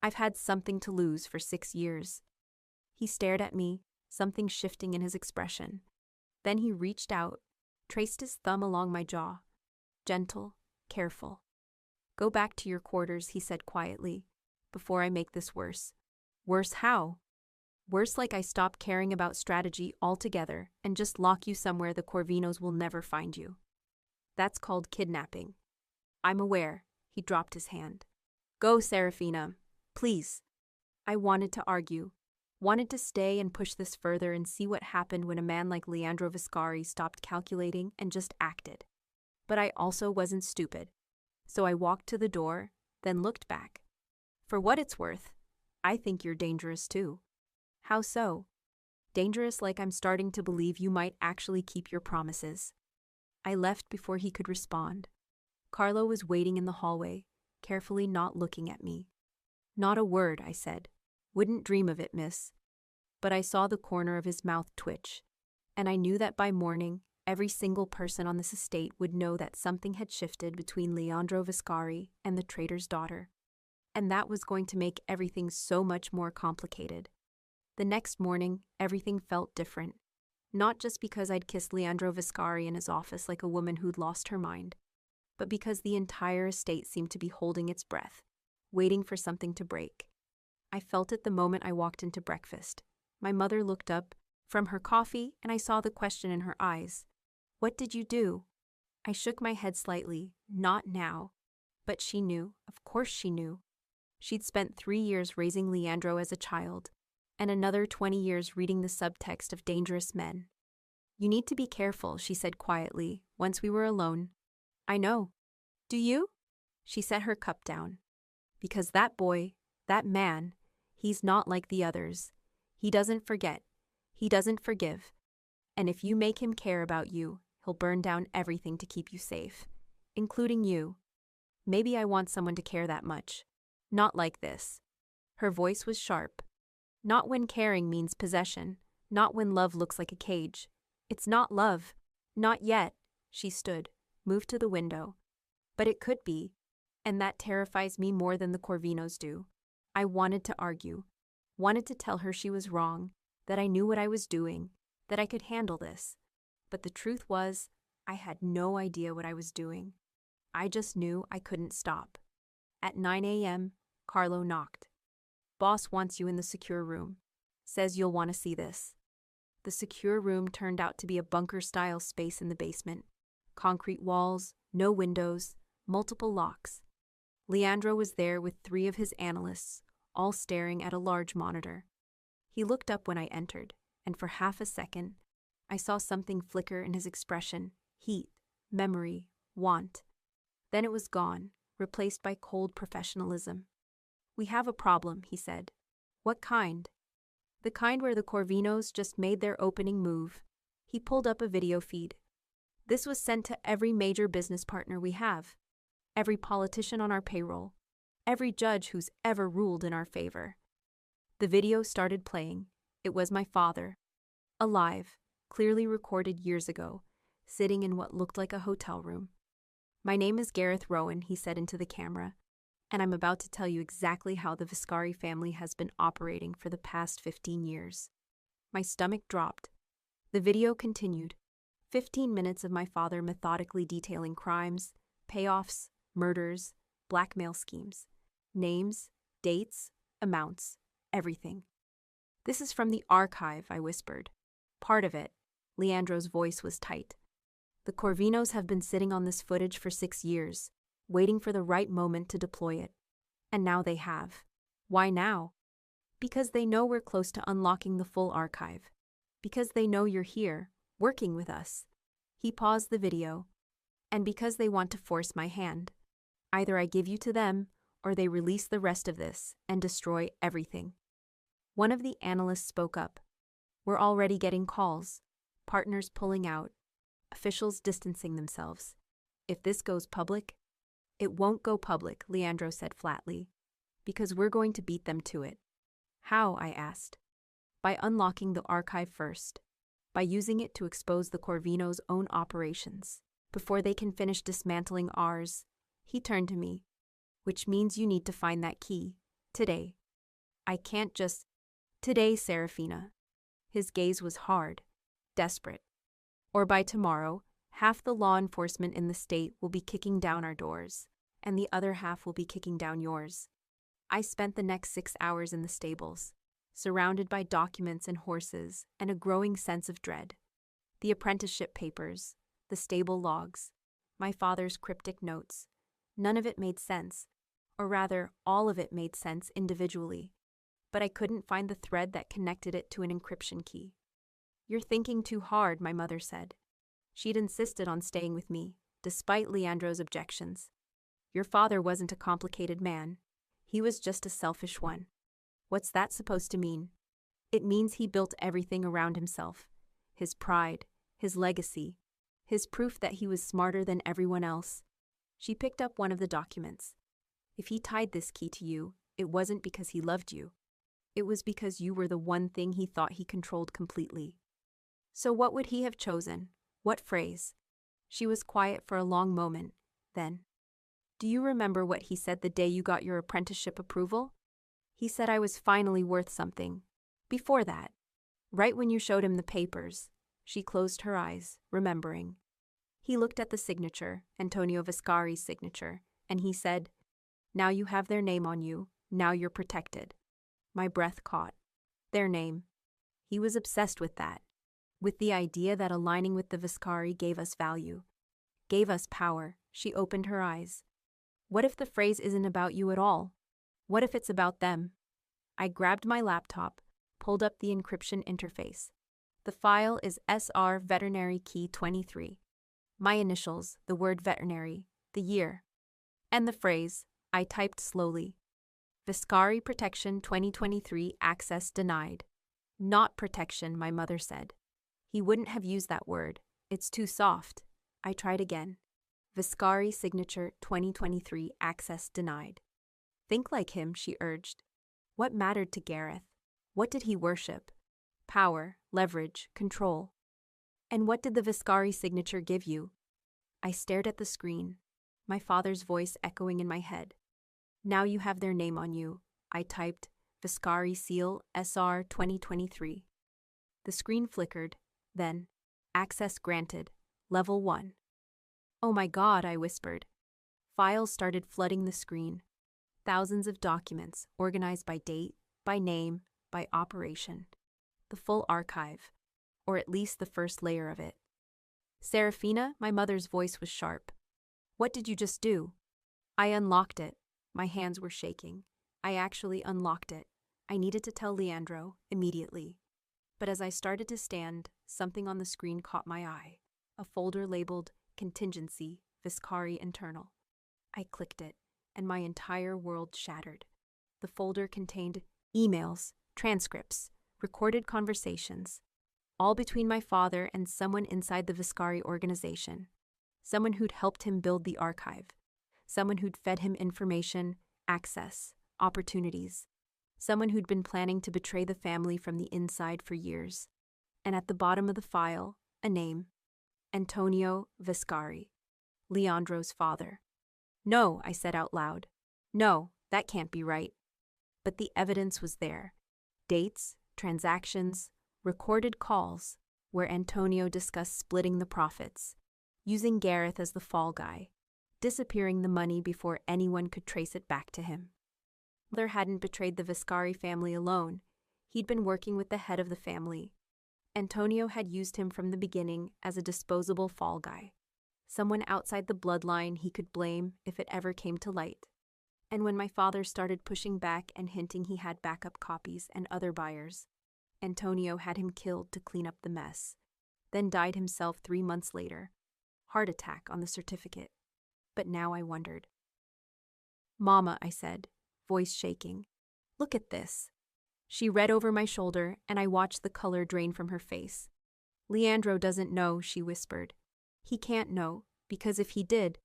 I've had something to lose for 6 years. He stared at me, something shifting in his expression. Then he reached out, traced his thumb along my jaw. Gentle, careful. Go back to your quarters, he said quietly, before I make this worse. Worse how? Worse like I stop caring about strategy altogether and just lock you somewhere the Corvinos will never find you. That's called kidnapping. I'm aware. He dropped his hand. Go, Serafina. Please. I wanted to argue. Wanted to stay and push this further and see what happened when a man like Leandro Viscari stopped calculating and just acted. But I also wasn't stupid. So I walked to the door, then looked back. For what it's worth, I think you're dangerous too. How so? Dangerous like I'm starting to believe you might actually keep your promises. I left before he could respond. Carlo was waiting in the hallway, carefully not looking at me. Not a word, I said. Wouldn't dream of it, miss. But I saw the corner of his mouth twitch, and I knew that by morning, every single person on this estate would know that something had shifted between Leandro Viscari and the trader's daughter. And that was going to make everything so much more complicated. The next morning, everything felt different. Not just because I'd kissed Leandro Viscari in his office like a woman who'd lost her mind, but because the entire estate seemed to be holding its breath, waiting for something to break. I felt it the moment I walked into breakfast. My mother looked up from her coffee, and I saw the question in her eyes. What did you do? I shook my head slightly. Not now. But she knew. Of course she knew. She'd spent 3 years raising Leandro as a child, and another 20 years reading the subtext of dangerous men. You need to be careful, she said quietly, once we were alone. I know. Do you? She set her cup down. Because that boy, that man, he's not like the others. He doesn't forget. He doesn't forgive. And if you make him care about you, he'll burn down everything to keep you safe, including you. Maybe I want someone to care that much. Not like this. Her voice was sharp. Not when caring means possession. Not when love looks like a cage. It's not love. Not yet. She stood, moved to the window. But it could be. And that terrifies me more than the Corvinos do. I wanted to argue. Wanted to tell her she was wrong, that I knew what I was doing, that I could handle this. But the truth was, I had no idea what I was doing. I just knew I couldn't stop. At 9 a.m., Carlo knocked. Boss wants you in the secure room. Says you'll want to see this. The secure room turned out to be a bunker-style space in the basement. Concrete walls, no windows, multiple locks. Leandro was there with 3 of his analysts, all staring at a large monitor. He looked up when I entered, and for half a second, I saw something flicker in his expression, heat, memory, want. Then it was gone, replaced by cold professionalism. We have a problem, he said. What kind? The kind where the Corvinos just made their opening move. He pulled up a video feed. This was sent to every major business partner we have, every politician on our payroll, every judge who's ever ruled in our favor. The video started playing. It was my father, alive, clearly recorded years ago, sitting in what looked like a hotel room. My name is Gareth Rowan, he said into the camera, and I'm about to tell you exactly how the Viscari family has been operating for the past 15 years. My stomach dropped. The video continued. 15 minutes of my father methodically detailing crimes, payoffs, murders, blackmail schemes, names, dates, amounts, everything. This is from the archive, I whispered. Part of it. Leandro's voice was tight. The Corvinos have been sitting on this footage for 6 years, waiting for the right moment to deploy it. And now they have. Why now? Because they know we're close to unlocking the full archive. Because they know you're here, working with us. He paused the video. And because they want to force my hand. Either I give you to them, or they release the rest of this and destroy everything. One of the analysts spoke up. We're already getting calls. Partners pulling out. Officials distancing themselves. If this goes public, it won't go public, Leandro said flatly, because we're going to beat them to it. How? I asked. By unlocking the archive first. By using it to expose the Corvino's own operations. Before they can finish dismantling ours, he turned to me. Which means you need to find that key. Today. I can't just... Today, Serafina. His gaze was hard. Desperate. Or by tomorrow, half the law enforcement in the state will be kicking down our doors, and the other half will be kicking down yours. I spent the next 6 hours in the stables, surrounded by documents and horses and a growing sense of dread. The apprenticeship papers, the stable logs, my father's cryptic notes. None of it made sense, or rather, all of it made sense individually, but I couldn't find the thread that connected it to an encryption key. You're thinking too hard, my mother said. She'd insisted on staying with me, despite Leandro's objections. Your father wasn't a complicated man. He was just a selfish one. What's that supposed to mean? It means he built everything around himself. His pride, his legacy, his proof that he was smarter than everyone else. She picked up one of the documents. If he tied this key to you, it wasn't because he loved you. It was because you were the one thing he thought he controlled completely. So what would he have chosen? What phrase? She was quiet for a long moment, then. Do you remember what he said the day you got your apprenticeship approval? He said I was finally worth something. Before that, right when you showed him the papers, she closed her eyes, remembering. He looked at the signature, Antonio Viscari's signature, and he said, "Now you have their name on you, now you're protected." My breath caught. Their name. He was obsessed with that. With the idea that aligning with the Viscari gave us value. Gave us power. She opened her eyes. What if the phrase isn't about you at all? What if it's about them? I grabbed my laptop, pulled up the encryption interface. The file is SR Veterinary Key 23. My initials, the word veterinary, the year. And the phrase, I typed slowly. Viscari Protection 2023 access denied. Not protection, my mother said. He wouldn't have used that word. It's too soft. I tried again. Viscari Signature 2023 access denied. Think like him, she urged. What mattered to Gareth? What did he worship? Power, leverage, control. And what did the Viscari signature give you? I stared at the screen, my father's voice echoing in my head. Now you have their name on you. I typed, Viscari Seal SR 2023. The screen flickered, then, access granted, level 1. Oh my God, I whispered. Files started flooding the screen. Thousands of documents, organized by date, by name, by operation. The full archive, or at least the first layer of it. Serafina, my mother's voice was sharp. What did you just do? I unlocked it. My hands were shaking. I actually unlocked it. I needed to tell Leandro, immediately. But as I started to stand, something on the screen caught my eye. A folder labeled Contingency, Viscari Internal. I clicked it, and my entire world shattered. The folder contained emails, transcripts, recorded conversations, all between my father and someone inside the Viscari organization, someone who'd helped him build the archive, someone who'd fed him information, access, opportunities, someone who'd been planning to betray the family from the inside for years. And at the bottom of the file, a name, Antonio Viscari, Leandro's father. No, I said out loud. No, that can't be right. But the evidence was there. Dates, transactions, recorded calls, where Antonio discussed splitting the profits, using Gareth as the fall guy, disappearing the money before anyone could trace it back to him. Mother hadn't betrayed the Viscari family alone. He'd been working with the head of the family. Antonio had used him from the beginning as a disposable fall guy, someone outside the bloodline he could blame if it ever came to light. And when my father started pushing back and hinting he had backup copies and other buyers, Antonio had him killed to clean up the mess, then died himself 3 months later. Heart attack on the certificate. But now I wondered. Mama, I said, voice shaking. Look at this. She read over my shoulder, and I watched the color drain from her face. Leandro doesn't know, she whispered. He can't know, because if he did,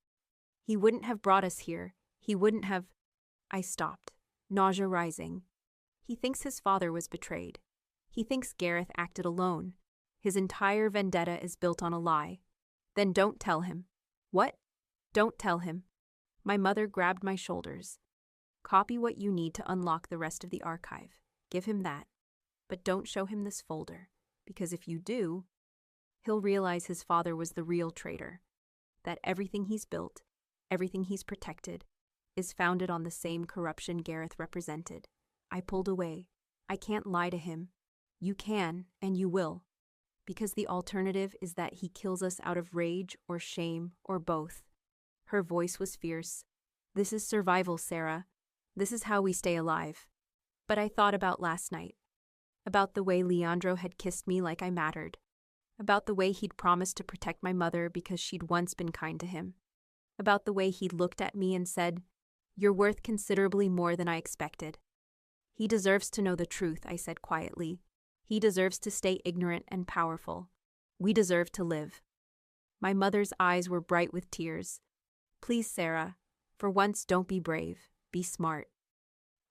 he wouldn't have brought us here. He wouldn't have... I stopped, nausea rising. He thinks his father was betrayed. He thinks Gareth acted alone. His entire vendetta is built on a lie. Then don't tell him. What? Don't tell him. My mother grabbed my shoulders. Copy what you need to unlock the rest of the archive. Give him that. But don't show him this folder, because if you do, he'll realize his father was the real traitor. That everything he's built, everything he's protected, is founded on the same corruption Gareth represented. I pulled away. I can't lie to him. You can, and you will. Because the alternative is that he kills us out of rage or shame or both. Her voice was fierce. This is survival, Sarah. This is how we stay alive. But I thought about last night. About the way Leandro had kissed me like I mattered. About the way he'd promised to protect my mother because she'd once been kind to him. About the way he'd looked at me and said, "You're worth considerably more than I expected." He deserves to know the truth, I said quietly. He deserves to stay ignorant and powerful. We deserve to live. My mother's eyes were bright with tears. Please, Sarah, for once don't be brave, be smart.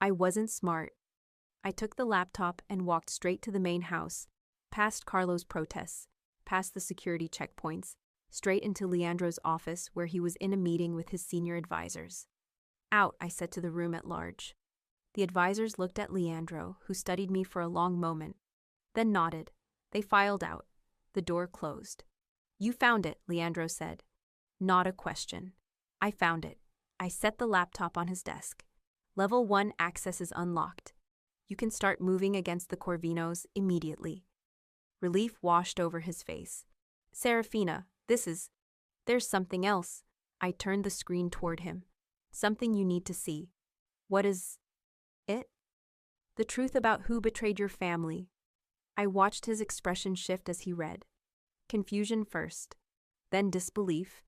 I wasn't smart. I took the laptop and walked straight to the main house, past Carlo's protests, past the security checkpoints, straight into Leandro's office where he was in a meeting with his senior advisors. Out, I said to the room at large. The advisors looked at Leandro, who studied me for a long moment, then nodded. They filed out. The door closed. You found it, Leandro said. Not a question. I found it. I set the laptop on his desk. Level 1 access is unlocked. You can start moving against the Corvinos immediately. Relief washed over his face. Serafina, there's something else. I turned the screen toward him. Something you need to see. What is it? The truth about who betrayed your family. I watched his expression shift as he read. Confusion first, then disbelief,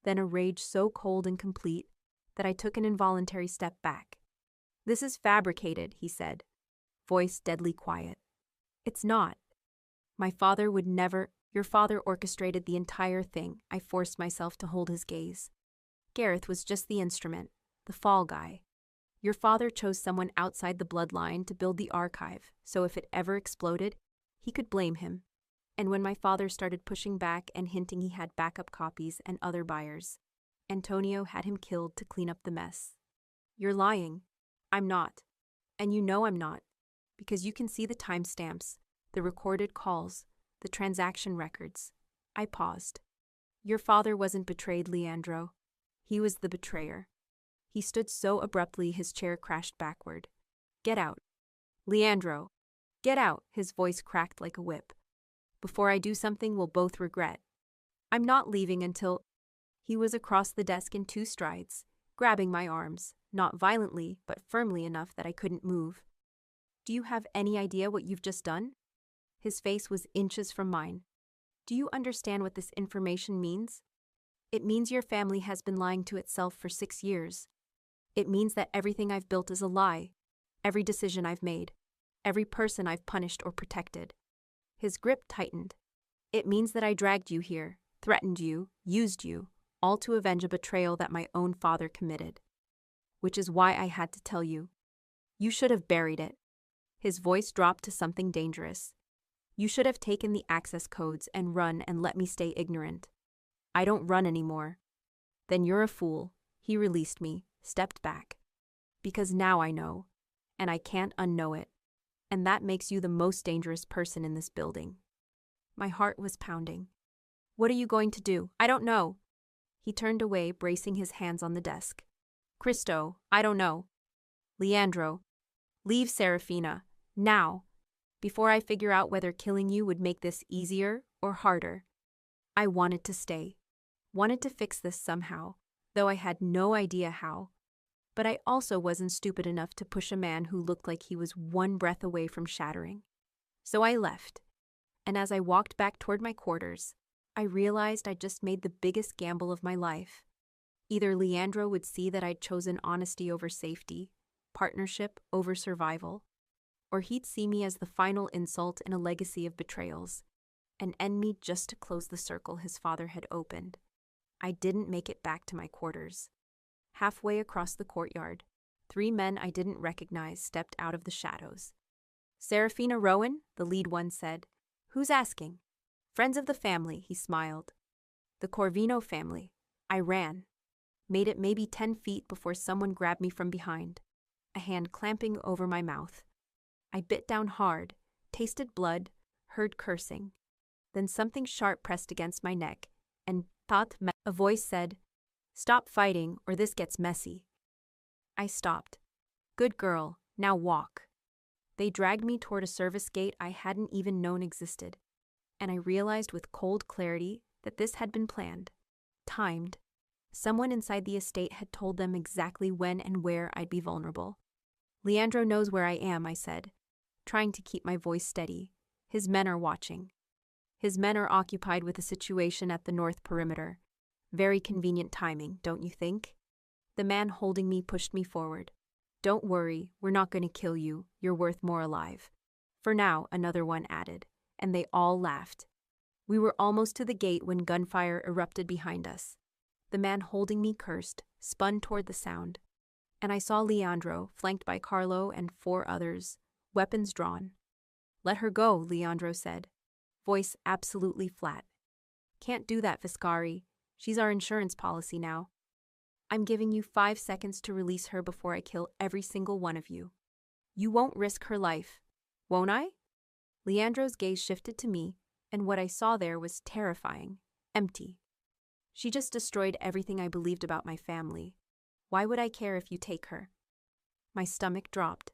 then a rage so cold and complete that I took an involuntary step back. This is fabricated, he said, voice deadly quiet. It's not. My father would never. Your father orchestrated the entire thing. I forced myself to hold his gaze. Gareth was just the instrument, the fall guy. Your father chose someone outside the bloodline to build the archive, so if it ever exploded, he could blame him. And when my father started pushing back and hinting he had backup copies and other buyers, Antonio had him killed to clean up the mess. You're lying. I'm not. And you know I'm not, because you can see the timestamps, the recorded calls, the transaction records. I paused. Your father wasn't betrayed, Leandro. He was the betrayer. He stood so abruptly his chair crashed backward. Get out. Leandro. Get out, his voice cracked like a whip. Before I do something we'll both regret. I'm not leaving until... He was across the desk in 2 strides, grabbing my arms, not violently, but firmly enough that I couldn't move. Do you have any idea what you've just done? His face was inches from mine. Do you understand what this information means? It means your family has been lying to itself for 6 years. It means that everything I've built is a lie. Every decision I've made. Every person I've punished or protected. His grip tightened. It means that I dragged you here, threatened you, used you, all to avenge a betrayal that my own father committed. Which is why I had to tell you. You should have buried it. His voice dropped to something dangerous. You should have taken the access codes and run and let me stay ignorant. I don't run anymore. Then you're a fool. He released me, stepped back. Because now I know, and I can't unknow it. And that makes you the most dangerous person in this building. My heart was pounding. What are you going to do? I don't know. He turned away, bracing his hands on the desk. Cristo, I don't know. Leandro, leave Serafina, now, before I figure out whether killing you would make this easier or harder. I wanted to stay, wanted to fix this somehow, though I had no idea how. But I also wasn't stupid enough to push a man who looked like he was one breath away from shattering. So I left, and as I walked back toward my quarters, I realized I'd just made the biggest gamble of my life. Either Leandro would see that I'd chosen honesty over safety, partnership over survival, or he'd see me as the final insult in a legacy of betrayals, and end me just to close the circle his father had opened. I didn't make it back to my quarters. Halfway across the courtyard, 3 men I didn't recognize stepped out of the shadows. Serafina Rowan, the lead one said. Who's asking? Friends of the family, he smiled. The Corvino family. I ran. Made it maybe 10 feet before someone grabbed me from behind, a hand clamping over my mouth. I bit down hard, tasted blood, heard cursing. Then something sharp pressed against my neck, and a voice said, Stop fighting or this gets messy. I stopped. Good girl, now walk. They dragged me toward a service gate I hadn't even known existed, and I realized with cold clarity that this had been planned, timed. Someone inside the estate had told them exactly when and where I'd be vulnerable. Leandro knows where I am, I said, trying to keep my voice steady. His men are watching. His men are occupied with a situation at the north perimeter. Very convenient timing, don't you think? The man holding me pushed me forward. Don't worry, we're not going to kill you. You're worth more alive. For now, another one added, and they all laughed. We were almost to the gate when gunfire erupted behind us. The man holding me cursed, spun toward the sound, and I saw Leandro, flanked by Carlo and 4 others, weapons drawn. Let her go, Leandro said, voice absolutely flat. Can't do that, Viscari. She's our insurance policy now. I'm giving you 5 seconds to release her before I kill every single one of you. You won't risk her life, won't I? Leandro's gaze shifted to me, and what I saw there was terrifying, empty. She just destroyed everything I believed about my family. Why would I care if you take her? My stomach dropped.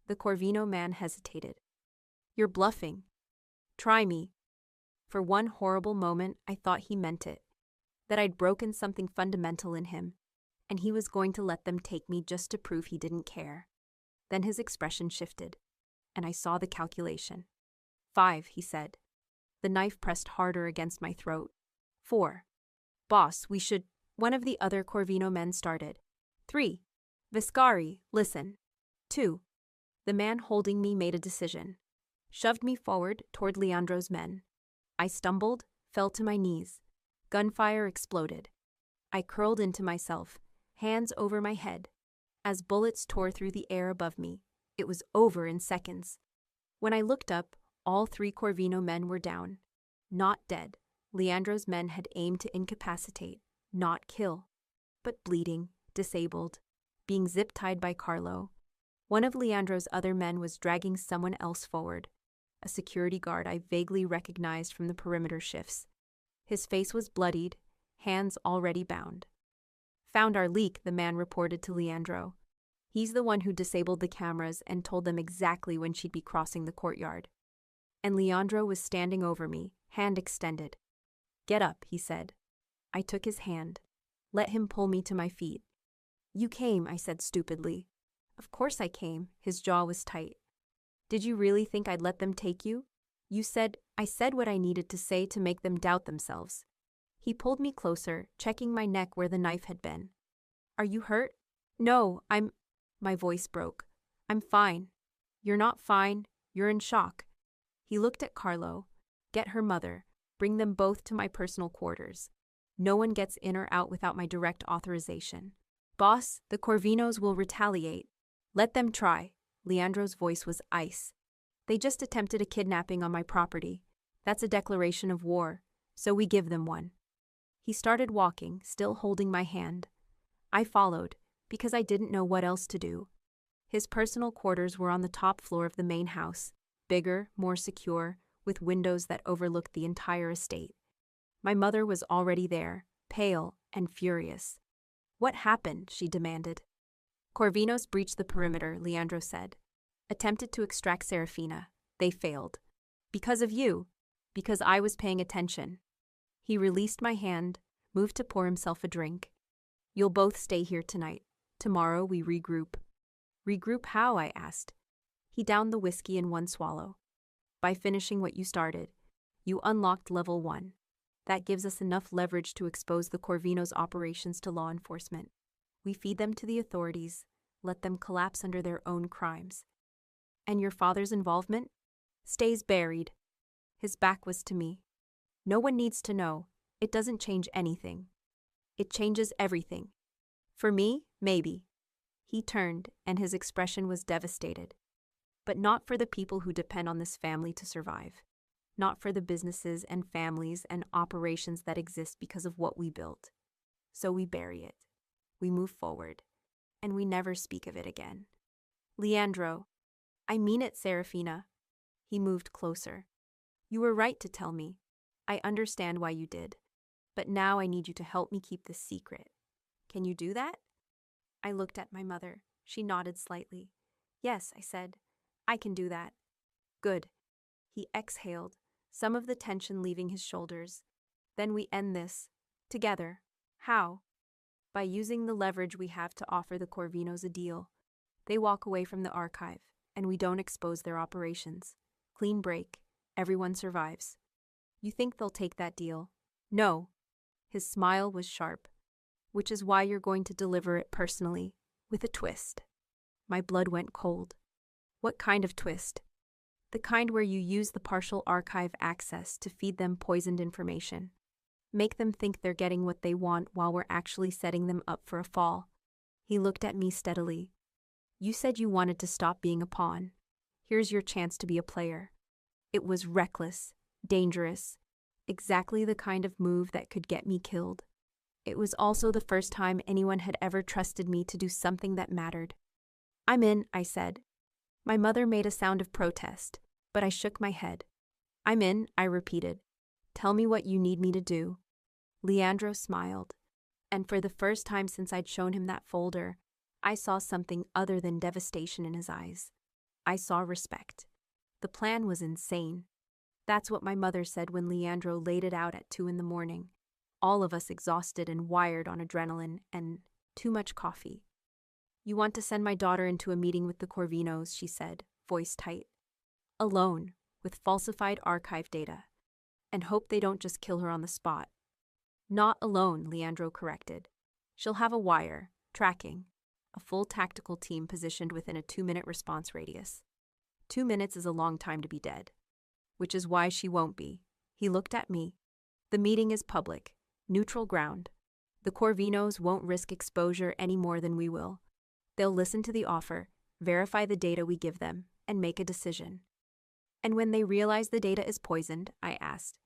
The Corvino man hesitated. You're bluffing. Try me. For one horrible moment, I thought he meant it, that I'd broken something fundamental in him, and he was going to let them take me just to prove he didn't care. Then his expression shifted, and I saw the calculation. 5, he said. The knife pressed harder against my throat. 4. Boss, we should... One of the other Corvino men started. 3. Viscari, listen. 2. The man holding me made a decision. Shoved me forward toward Leandro's men. I stumbled, fell to my knees. Gunfire exploded. I curled into myself, hands over my head. As bullets tore through the air above me, it was over in seconds. When I looked up, all 3 Corvino men were down. Not dead. Leandro's men had aimed to incapacitate, not kill. But bleeding, disabled, being zip-tied by Carlo. One of Leandro's other men was dragging someone else forward, a security guard I vaguely recognized from the perimeter shifts. His face was bloodied, hands already bound. Found our leak, the man reported to Leandro. He's the one who disabled the cameras and told them exactly when she'd be crossing the courtyard. And Leandro was standing over me, hand extended. Get up, he said. I took his hand. Let him pull me to my feet. You came, I said stupidly. Of course I came. His jaw was tight. Did you really think I'd let them take you? I said what I needed to say to make them doubt themselves. He pulled me closer, checking my neck where the knife had been. Are you hurt? No, My voice broke. I'm fine. You're not fine. You're in shock. He looked at Carlo. Get her mother. Bring them both to my personal quarters. No one gets in or out without my direct authorization. Boss, the Corvinos will retaliate. Let them try. Leandro's voice was ice. They just attempted a kidnapping on my property. That's a declaration of war, so we give them one. He started walking, still holding my hand. I followed, because I didn't know what else to do. His personal quarters were on the top floor of the main house, bigger, more secure, with windows that overlooked the entire estate. My mother was already there, pale and furious. What happened? She demanded. Corvinos breached the perimeter, Leandro said. Attempted to extract Serafina. They failed. Because of you. Because I was paying attention. He released my hand, moved to pour himself a drink. You'll both stay here tonight. Tomorrow we regroup. Regroup how? I asked. He downed the whiskey in one swallow. By finishing what you started. You unlocked level 1. That gives us enough leverage to expose the Corvinos' operations to law enforcement. We feed them to the authorities, let them collapse under their own crimes. And your father's involvement? Stays buried. His back was to me. No one needs to know. It doesn't change anything. It changes everything. For me, maybe. He turned, and his expression was devastated. But not for the people who depend on this family to survive. Not for the businesses and families and operations that exist because of what we built. So we bury it. We move forward. And we never speak of it again. Leandro. I mean it, Serafina. He moved closer. You were right to tell me. I understand why you did. But now I need you to help me keep this secret. Can you do that? I looked at my mother. She nodded slightly. Yes, I said. I can do that. Good. He exhaled, some of the tension leaving his shoulders. Then we end this. Together. How? By using the leverage we have to offer the Corvinos a deal. They walk away from the archive, and we don't expose their operations. Clean break. Everyone survives. You think they'll take that deal? No. His smile was sharp. Which is why you're going to deliver it personally, with a twist. My blood went cold. What kind of twist? The kind where you use the partial archive access to feed them poisoned information. Make them think they're getting what they want while we're actually setting them up for a fall. He looked at me steadily. You said you wanted to stop being a pawn. Here's your chance to be a player. It was reckless, dangerous, exactly the kind of move that could get me killed. It was also the first time anyone had ever trusted me to do something that mattered. I'm in, I said. My mother made a sound of protest, but I shook my head. I'm in, I repeated. Tell me what you need me to do. Leandro smiled, and for the first time since I'd shown him that folder, I saw something other than devastation in his eyes. I saw respect. The plan was insane. That's what my mother said when Leandro laid it out at 2 a.m, all of us exhausted and wired on adrenaline and too much coffee. You want to send my daughter into a meeting with the Corvinos, she said, voice tight. Alone, with falsified archive data, and hope they don't just kill her on the spot. Not alone, Leandro corrected. She'll have a wire, tracking, a full tactical team positioned within a 2-minute response radius. 2 minutes is a long time to be dead. Which is why she won't be. He looked at me. The meeting is public, neutral ground. The Corvinos won't risk exposure any more than we will. They'll listen to the offer, verify the data we give them, and make a decision. And when they realize the data is poisoned, I asked,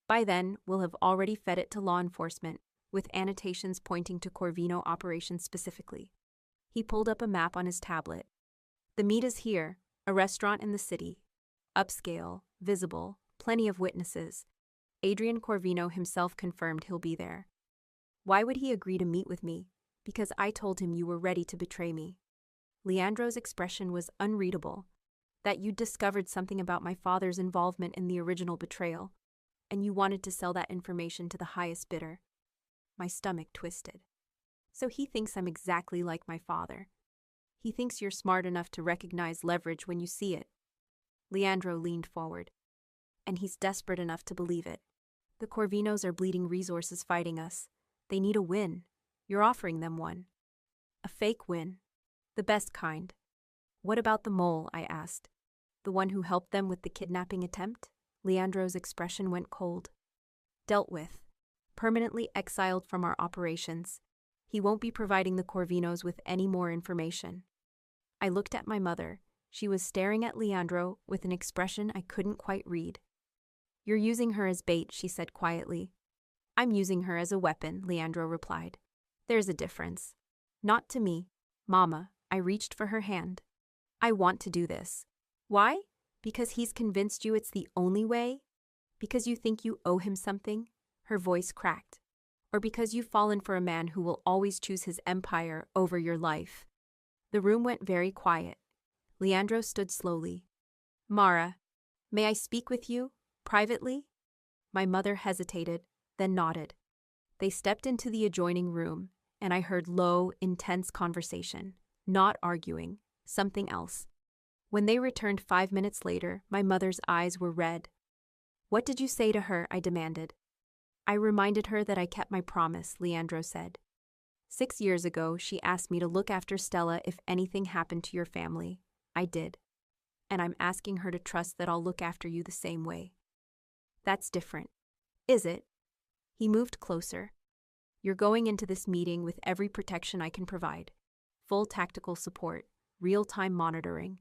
by then we'll have already fed it to law enforcement, with annotations pointing to Corvino operations specifically. He pulled up a map on his tablet. The meet is here, a restaurant in the city. Upscale, visible, plenty of witnesses. Adrian Corvino himself confirmed he'll be there. Why would he agree to meet with me? Because I told him you were ready to betray me. Leandro's expression was unreadable. That you'd discovered something about my father's involvement in the original betrayal, and you wanted to sell that information to the highest bidder. My stomach twisted. So he thinks I'm exactly like my father. He thinks you're smart enough to recognize leverage when you see it. Leandro leaned forward. And he's desperate enough to believe it. The Corvinos are bleeding resources fighting us. They need a win. You're offering them one. A fake win. The best kind. What about the mole, I asked. The one who helped them with the kidnapping attempt? Leandro's expression went cold. Dealt with. Permanently exiled from our operations. He won't be providing the Corvinos with any more information. I looked at my mother. She was staring at Leandro with an expression I couldn't quite read. You're using her as bait, she said quietly. I'm using her as a weapon, Leandro replied. There's a difference. Not to me. Mama, I reached for her hand. I want to do this. Why? Because he's convinced you it's the only way? Because you think you owe him something? Her voice cracked. Or because you've fallen for a man who will always choose his empire over your life? The room went very quiet. Leandro stood slowly. Mara, may I speak with you, privately? My mother hesitated, then nodded. They stepped into the adjoining room, and I heard low, intense conversation. Not arguing, something else. When they returned 5 minutes later, my mother's eyes were red. What did you say to her? I demanded. I reminded her that I kept my promise, Leandro said. 6 years ago, she asked me to look after Stella if anything happened to your family. I did. And I'm asking her to trust that I'll look after you the same way. That's different. Is it? He moved closer. You're going into this meeting with every protection I can provide. Full tactical support, real-time monitoring.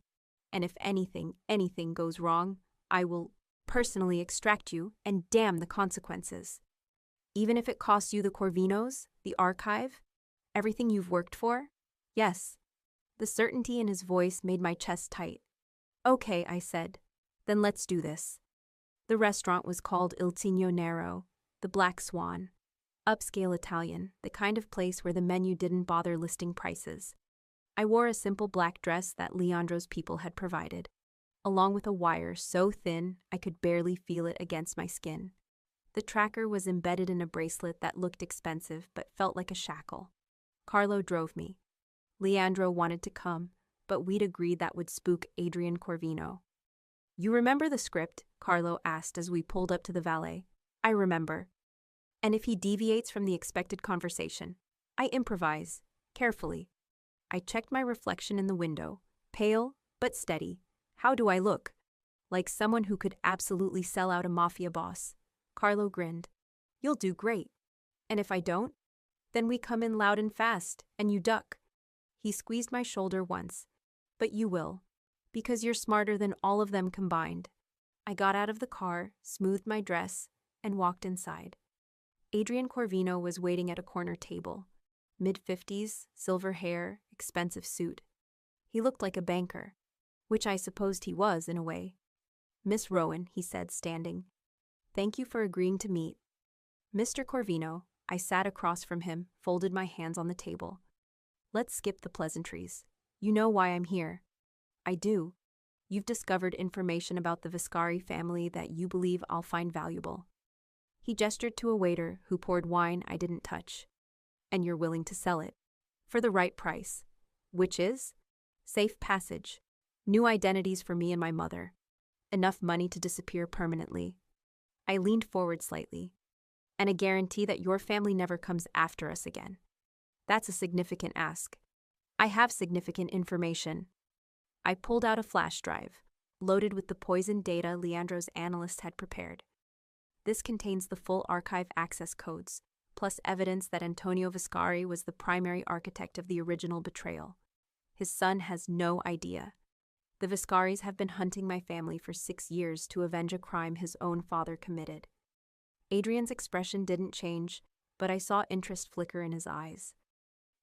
And if anything goes wrong, I will personally extract you and damn the consequences. Even if it costs you the Corvinos, the archive, everything you've worked for? Yes. The certainty in his voice made my chest tight. Okay, I said. Then let's do this. The restaurant was called Il Tigno Nero, the Black Swan. Upscale Italian, the kind of place where the menu didn't bother listing prices. I wore a simple black dress that Leandro's people had provided, along with a wire so thin I could barely feel it against my skin. The tracker was embedded in a bracelet that looked expensive but felt like a shackle. Carlo drove me. Leandro wanted to come, but we'd agreed that would spook Adrian Corvino. You remember the script? Carlo asked as we pulled up to the valet. I remember. And if he deviates from the expected conversation, I improvise, carefully. I checked my reflection in the window, pale but steady. How do I look? Like someone who could absolutely sell out a mafia boss. Carlo grinned. You'll do great. And if I don't? Then we come in loud and fast, and you duck. He squeezed my shoulder once. But you will, because you're smarter than all of them combined. I got out of the car, smoothed my dress, and walked inside. Adrian Corvino was waiting at a corner table. Mid-50s, silver hair, expensive suit. He looked like a banker, which I supposed he was in a way. Miss Rowan, he said, standing. Thank you for agreeing to meet. Mr. Corvino, I sat across from him, folded my hands on the table. Let's skip the pleasantries. You know why I'm here. I do. You've discovered information about the Viscari family that you believe I'll find valuable. He gestured to a waiter who poured wine I didn't touch. And you're willing to sell it. For the right price. Which is? Safe passage. New identities for me and my mother. Enough money to disappear permanently. I leaned forward slightly. And a guarantee that your family never comes after us again. That's a significant ask. I have significant information. I pulled out a flash drive, loaded with the poisoned data Leandro's analyst had prepared. This contains the full archive access codes, plus evidence that Antonio Viscari was the primary architect of the original betrayal. His son has no idea. The Viscaris have been hunting my family for 6 years to avenge a crime his own father committed. Adrian's expression didn't change, but I saw interest flicker in his eyes.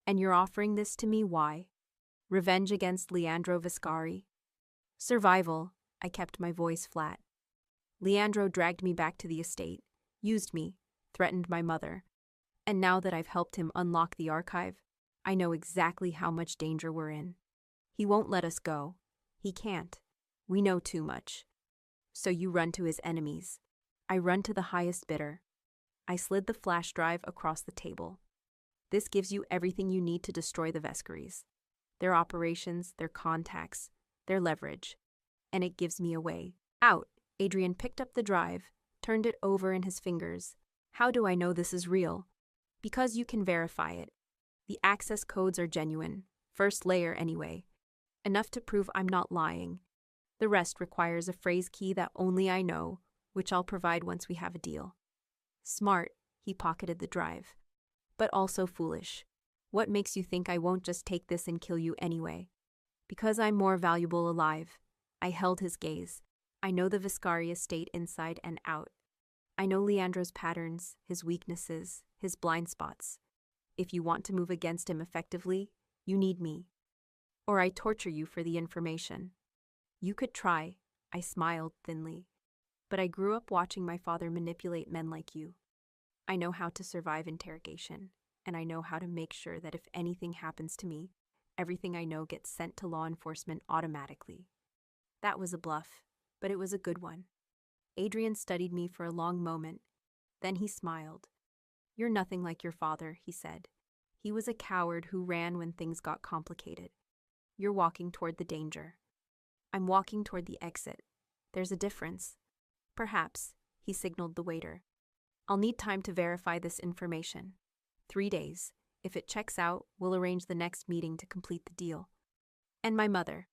And you're offering this to me, why? Revenge against Leandro Viscari? Survival, I kept my voice flat. Leandro dragged me back to the estate, used me, threatened my mother. And now that I've helped him unlock the archive, I know exactly how much danger we're in. He won't let us go. He can't. We know too much. So you run to his enemies. I run to the highest bidder. I slid the flash drive across the table. This gives you everything you need to destroy the Vescaries. Their operations, their contacts, their leverage. And it gives me a way out. Adrian picked up the drive, turned it over in his fingers. How do I know this is real? Because you can verify it. The access codes are genuine, first layer anyway. Enough to prove I'm not lying. The rest requires a phrase key that only I know, which I'll provide once we have a deal. Smart, he pocketed the drive. But also foolish. What makes you think I won't just take this and kill you anyway? Because I'm more valuable alive. I held his gaze. I know the Viscari estate inside and out. I know Leandro's patterns, his weaknesses, his blind spots. If you want to move against him effectively, you need me. Or I torture you for the information. You could try, I smiled thinly. But I grew up watching my father manipulate men like you. I know how to survive interrogation, and I know how to make sure that if anything happens to me, everything I know gets sent to law enforcement automatically. That was a bluff, but it was a good one. Adrian studied me for a long moment. Then he smiled. You're nothing like your father, he said. He was a coward who ran when things got complicated. You're walking toward the danger. I'm walking toward the exit. There's a difference. Perhaps, he signaled the waiter. I'll need time to verify this information. 3 days. If it checks out, we'll arrange the next meeting to complete the deal. And my mother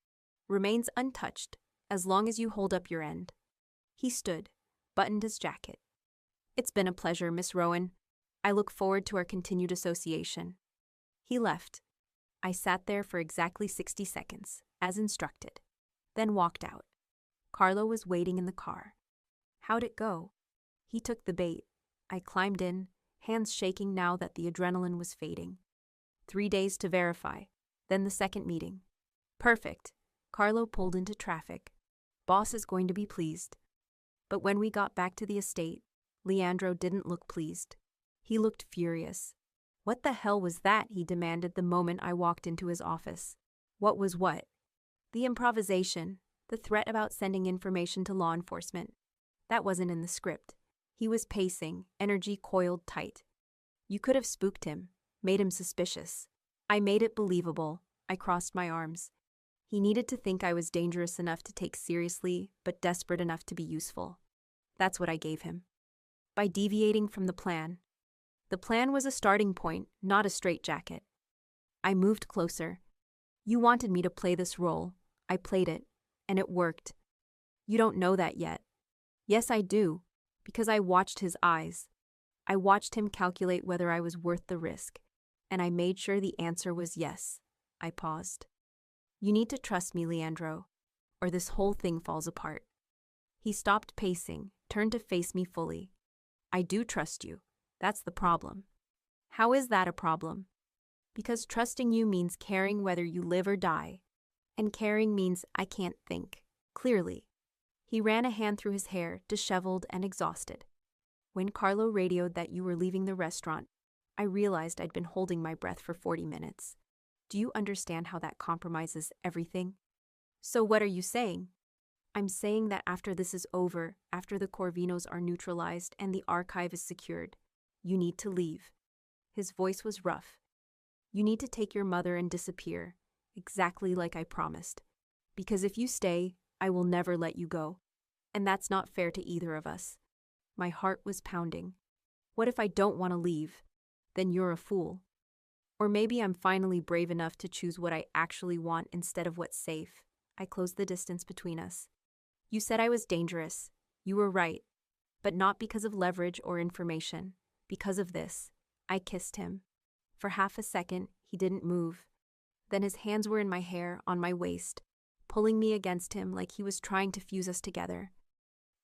remains untouched, as long as you hold up your end. He stood, buttoned his jacket. It's been a pleasure, Miss Rowan. I look forward to our continued association. He left. I sat there for exactly 60 seconds, as instructed. then walked out. Carlo was waiting in the car. How'd it go? He took the bait. I climbed in, hands shaking now that the adrenaline was fading. 3 days to verify, then the second meeting. Perfect. Carlo pulled into traffic. Boss is going to be pleased. But when we got back to the estate, Leandro didn't look pleased. He looked furious. What the hell was that? He demanded the moment I walked into his office. What was what? The improvisation, the threat about sending information to law enforcement. That wasn't in the script. He was pacing, energy coiled tight. You could have spooked him, made him suspicious. I made it believable. I crossed my arms. He needed to think I was dangerous enough to take seriously, but desperate enough to be useful. That's what I gave him. By deviating from the plan. The plan was a starting point, not a straitjacket. I moved closer. You wanted me to play this role. I played it, and it worked. You don't know that yet. Yes, I do, because I watched his eyes. I watched him calculate whether I was worth the risk, and I made sure the answer was yes. I paused. You need to trust me, Leandro, or this whole thing falls apart. He stopped pacing, turned to face me fully. I do trust you. That's the problem. How is that a problem? Because trusting you means caring whether you live or die. And caring means I can't think clearly. He ran a hand through his hair, disheveled and exhausted. When Carlo radioed that you were leaving the restaurant, I realized I'd been holding my breath for 40 minutes. Do you understand how that compromises everything? So what are you saying? I'm saying that after this is over, after the Corvinos are neutralized and the archive is secured, you need to leave. His voice was rough. You need to take your mother and disappear, exactly like I promised. Because if you stay, I will never let you go. And that's not fair to either of us. My heart was pounding. What if I don't want to leave? Then you're a fool. Or maybe I'm finally brave enough to choose what I actually want instead of what's safe. I closed the distance between us. You said I was dangerous. You were right. But not because of leverage or information. Because of this. I kissed him. For half a second, he didn't move. Then his hands were in my hair, on my waist, pulling me against him like he was trying to fuse us together.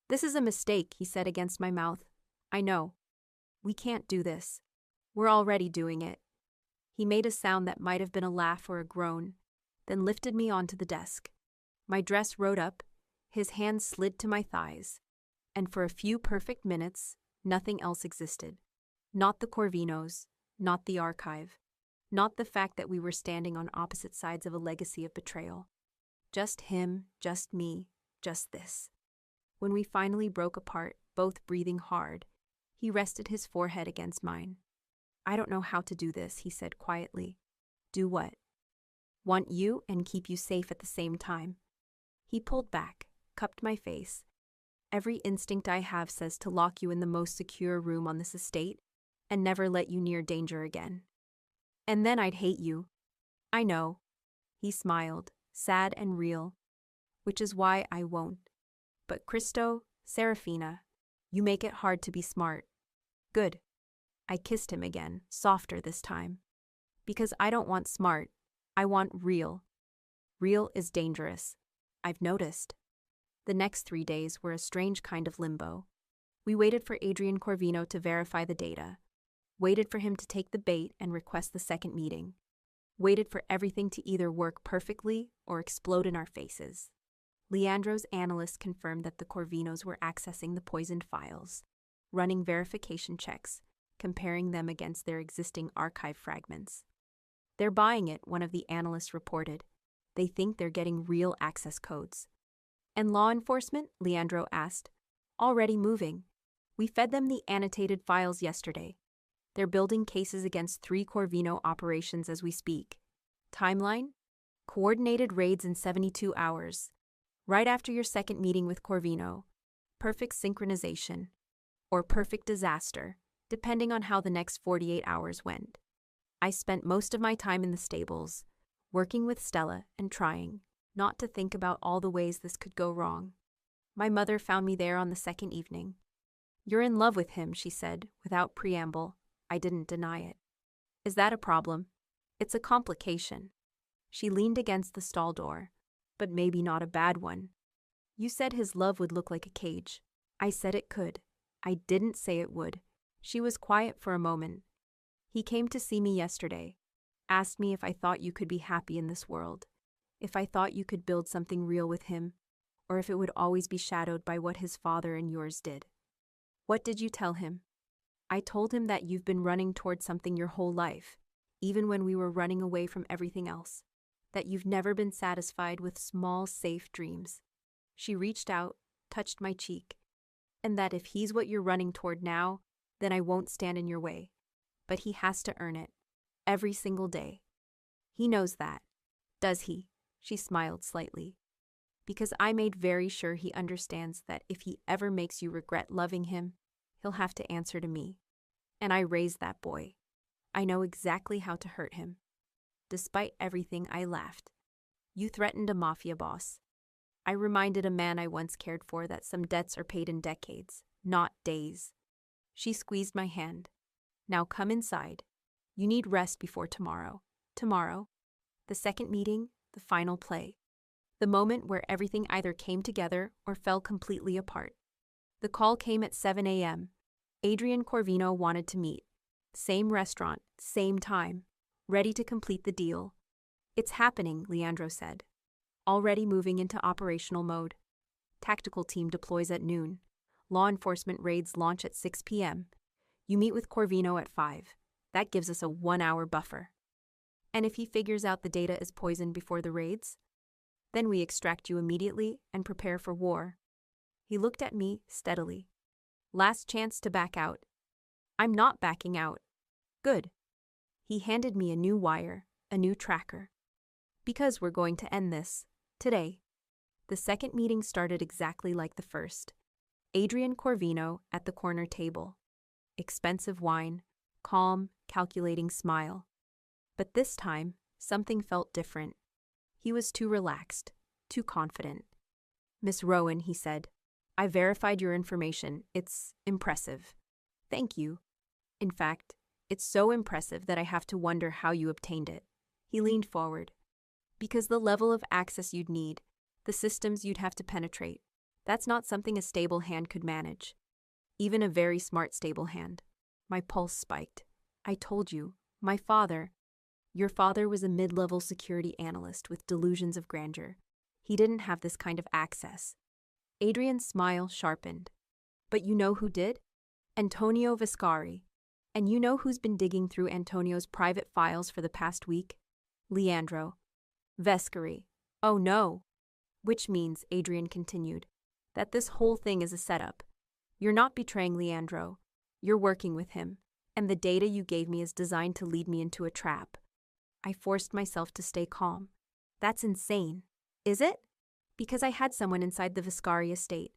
This is a mistake, he said against my mouth. I know. We can't do this. We're already doing it. He made a sound that might have been a laugh or a groan, then lifted me onto the desk. My dress rode up, his hands slid to my thighs, and for a few perfect minutes, nothing else existed. Not the Corvinos, not the archive, not the fact that we were standing on opposite sides of a legacy of betrayal. Just him, just me, just this. When we finally broke apart, both breathing hard, he rested his forehead against mine. I don't know how to do this, he said quietly. Do what? Want you and keep you safe at the same time. He pulled back, cupped my face. Every instinct I have says to lock you in the most secure room on this estate and never let you near danger again. And then I'd hate you. I know. He smiled, sad and real, which is why I won't. But Cristo, Serafina, you make it hard to be smart. Good. I kissed him again, softer this time. Because I don't want smart, I want real. Real is dangerous. I've noticed. The next 3 days were a strange kind of limbo. We waited for Adrian Corvino to verify the data. Waited for him to take the bait and request the second meeting. Waited for everything to either work perfectly or explode in our faces. Leandro's analysts confirmed that the Corvinos were accessing the poisoned files, running verification checks, comparing them against their existing archive fragments. They're buying it, one of the analysts reported. They think they're getting real access codes. And law enforcement? Leandro asked. Already moving. We fed them the annotated files yesterday. They're building cases against 3 Corvino operations as we speak. Timeline? Coordinated raids in 72 hours. Right after your second meeting with Corvino. Perfect synchronization. Or perfect disaster, depending on how the next 48 hours went. I spent most of my time in the stables, working with Stella and trying not to think about all the ways this could go wrong. My mother found me there on the second evening. You're in love with him, she said, without preamble. I didn't deny it. Is that a problem? It's a complication. She leaned against the stall door. but maybe not a bad one. You said his love would look like a cage. I said it could. I didn't say it would. She was quiet for a moment. He came to see me yesterday, asked me if I thought you could be happy in this world, if I thought you could build something real with him, or if it would always be shadowed by what his father and yours did. What did you tell him? I told him that you've been running toward something your whole life, even when we were running away from everything else, that you've never been satisfied with small, safe dreams. She reached out, touched my cheek, and that if he's what you're running toward now, then I won't stand in your way. But he has to earn it, every single day. He knows that, does he? She smiled slightly. Because I made very sure he understands that if he ever makes you regret loving him, he'll have to answer to me. And I raised that boy. I know exactly how to hurt him. Despite everything, I laughed. You threatened a mafia boss. I reminded a man I once cared for that some debts are paid in decades, not days. She squeezed my hand. Now come inside. You need rest before tomorrow. Tomorrow. The second meeting, the final play. The moment where everything either came together or fell completely apart. The call came at 7 a.m. Adrian Corvino wanted to meet. Same restaurant, same time. Ready to complete the deal. It's happening, Leandro said. Already moving into operational mode. Tactical team deploys at noon. Law enforcement raids launch at 6 p.m. You meet with Corvino at 5. That gives us a 1-hour buffer. And if he figures out the data is poisoned before the raids? Then we extract you immediately and prepare for war. He looked at me steadily. Last chance to back out. I'm not backing out. Good. He handed me a new wire, a new tracker. Because we're going to end this, today. The second meeting started exactly like the first. Adrian Corvino at the corner table. Expensive wine, calm, calculating smile. But this time, something felt different. He was too relaxed, too confident. Miss Rowan, he said, I verified your information. It's impressive. Thank you. In fact, it's so impressive that I have to wonder how you obtained it. He leaned forward. Because the level of access you'd need, the systems you'd have to penetrate, that's not something a stable hand could manage. Even a very smart stable hand. My pulse spiked. I told you, your father was a mid-level security analyst with delusions of grandeur. He didn't have this kind of access. Adrian's smile sharpened. But you know who did? Antonio Viscari. And you know who's been digging through Antonio's private files for the past week? Leandro. Vescari. Oh no. Which means, Adrian continued, that this whole thing is a setup. You're not betraying Leandro. You're working with him. And the data you gave me is designed to lead me into a trap. I forced myself to stay calm. That's insane. Is it? Because I had someone inside the Viscari estate.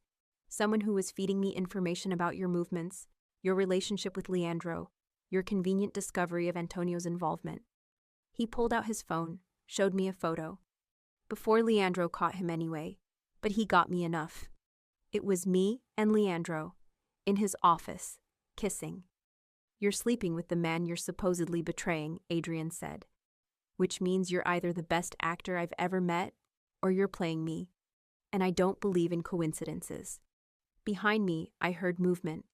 Someone who was feeding me information about your movements, your relationship with Leandro, your convenient discovery of Antonio's involvement. He pulled out his phone, showed me a photo. Before Leandro caught him anyway, but he got me enough. It was me and Leandro, in his office, kissing. You're sleeping with the man you're supposedly betraying, Adrian said. Which means you're either the best actor I've ever met, or you're playing me. And I don't believe in coincidences. Behind me, I heard movement.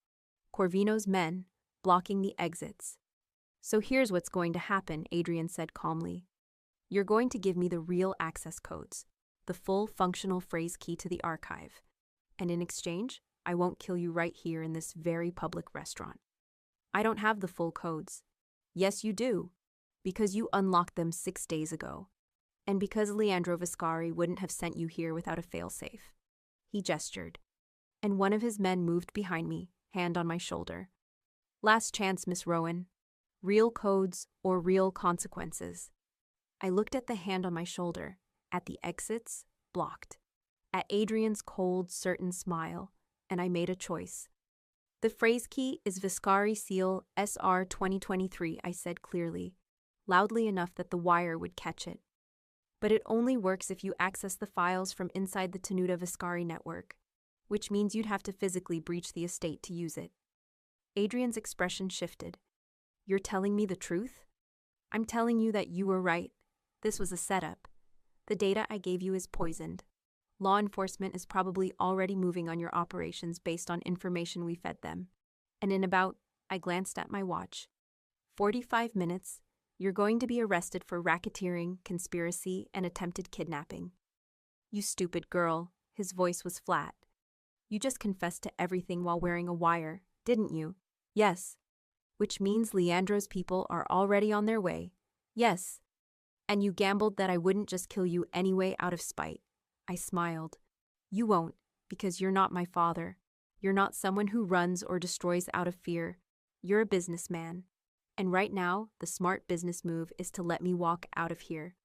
Corvino's men, blocking the exits. So here's what's going to happen, Adrian said calmly. You're going to give me the real access codes, the full functional phrase key to the archive. And in exchange, I won't kill you right here in this very public restaurant. I don't have the full codes. Yes, you do. Because you unlocked them 6 days ago. And because Leandro Viscari wouldn't have sent you here without a failsafe. He gestured. And one of his men moved behind me, hand on my shoulder. Last chance, Miss Rowan. Real codes or real consequences. I looked at the hand on my shoulder, at the exits, blocked, at Adrian's cold, certain smile, and I made a choice. The phrase key is Viscari Seal SR 2023, I said clearly, loudly enough that the wire would catch it. But it only works if you access the files from inside the Tenuta Viscari network, which means you'd have to physically breach the estate to use it. Adrian's expression shifted. You're telling me the truth? I'm telling you that you were right. This was a setup. The data I gave you is poisoned. Law enforcement is probably already moving on your operations based on information we fed them. And in about, I glanced at my watch, 45 minutes, you're going to be arrested for racketeering, conspiracy, and attempted kidnapping. You stupid girl, his voice was flat. You just confessed to everything while wearing a wire, didn't you? Yes. Which means Leandro's people are already on their way. Yes. And you gambled that I wouldn't just kill you anyway out of spite. I smiled. You won't, because you're not my father. You're not someone who runs or destroys out of fear. You're a businessman. And right now, the smart business move is to let me walk out of here.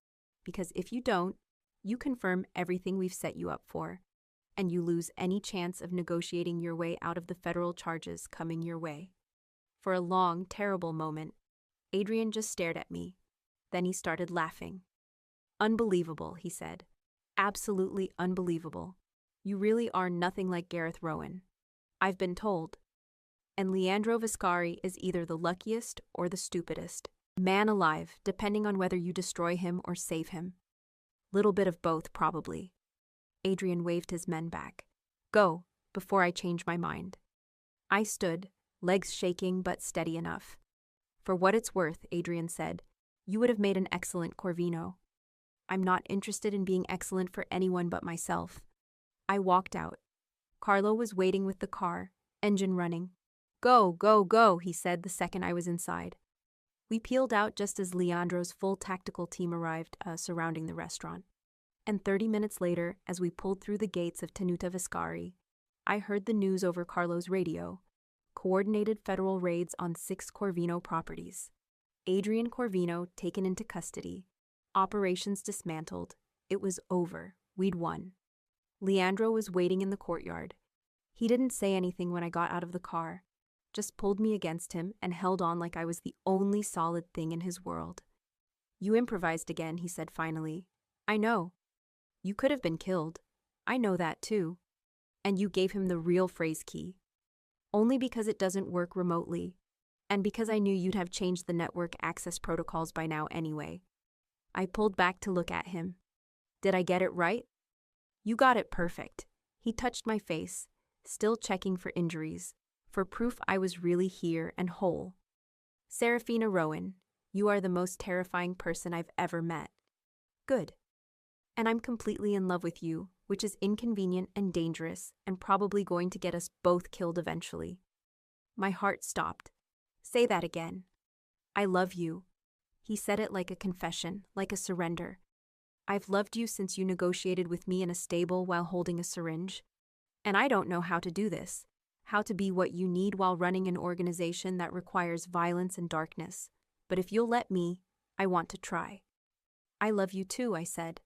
Because if you don't, you confirm everything we've set you up for, and you lose any chance of negotiating your way out of the federal charges coming your way. For a long, terrible moment, Adrian just stared at me. Then he started laughing. Unbelievable, he said. Absolutely unbelievable. You really are nothing like Gareth Rowan. I've been told. And Leandro Viscari is either the luckiest or the stupidest man alive, depending on whether you destroy him or save him. Little bit of both, probably. Adrian waved his men back. Go, before I change my mind. I stood, legs shaking but steady enough. For what it's worth, Adrian said, you would have made an excellent Corvino. I'm not interested in being excellent for anyone but myself. I walked out. Carlo was waiting with the car, engine running. Go, go, go, he said the second I was inside. We peeled out just as Leandro's full tactical team arrived, surrounding the restaurant. And 30 minutes later, as we pulled through the gates of Tenuta Viscari, I heard the news over Carlo's radio. Coordinated federal raids on 6 Corvino properties. Adrian Corvino taken into custody. Operations dismantled. It was over. We'd won. Leandro was waiting in the courtyard. He didn't say anything when I got out of the car, just pulled me against him and held on like I was the only solid thing in his world. You improvised again, he said finally. I know. You could have been killed. I know that too. And you gave him the real phrase key. Only because it doesn't work remotely, and because I knew you'd have changed the network access protocols by now anyway. I pulled back to look at him. Did I get it right? You got it perfect. He touched my face, still checking for injuries, for proof I was really here and whole. Serafina Rowan, you are the most terrifying person I've ever met. Good. And I'm completely in love with you, which is inconvenient and dangerous and probably going to get us both killed eventually. My heart stopped. Say that again. I love you. He said it like a confession, like a surrender. I've loved you since you negotiated with me in a stable while holding a syringe. And I don't know how to do this, how to be what you need while running an organization that requires violence and darkness. But if you'll let me, I want to try. I love you too, I said.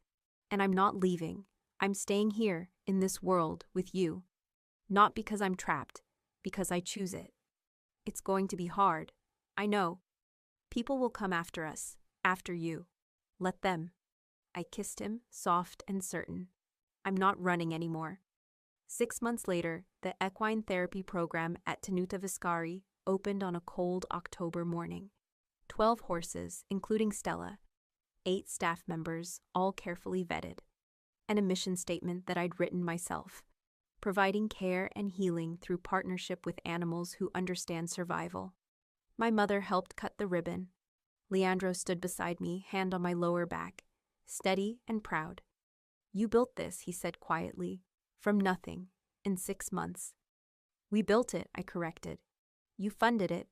And I'm not leaving. I'm staying here, in this world, with you. Not because I'm trapped, because I choose it. It's going to be hard. I know. People will come after us, after you. Let them. I kissed him, soft and certain. I'm not running anymore. 6 months later, the equine therapy program at Tenuta Viscari opened on a cold October morning. 12 horses, including Stella. 8 staff members, all carefully vetted. And a mission statement that I'd written myself, providing care and healing through partnership with animals who understand survival. My mother helped cut the ribbon. Leandro stood beside me, hand on my lower back, steady and proud. You built this, he said quietly, from nothing, in 6 months. We built it, I corrected. You funded it,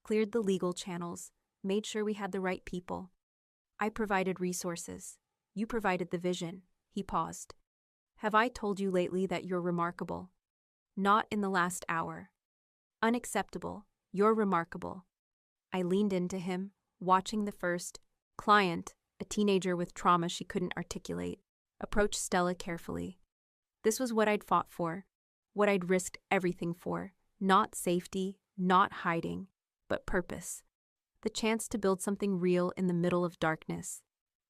cleared the legal channels, made sure we had the right people. I provided resources. You provided the vision. He paused. Have I told you lately that you're remarkable? Not in the last hour. Unacceptable. You're remarkable. I leaned into him, watching the first client, a teenager with trauma she couldn't articulate, approach Stella carefully. This was what I'd fought for, what I'd risked everything for, not safety, not hiding, but purpose. The chance to build something real in the middle of darkness.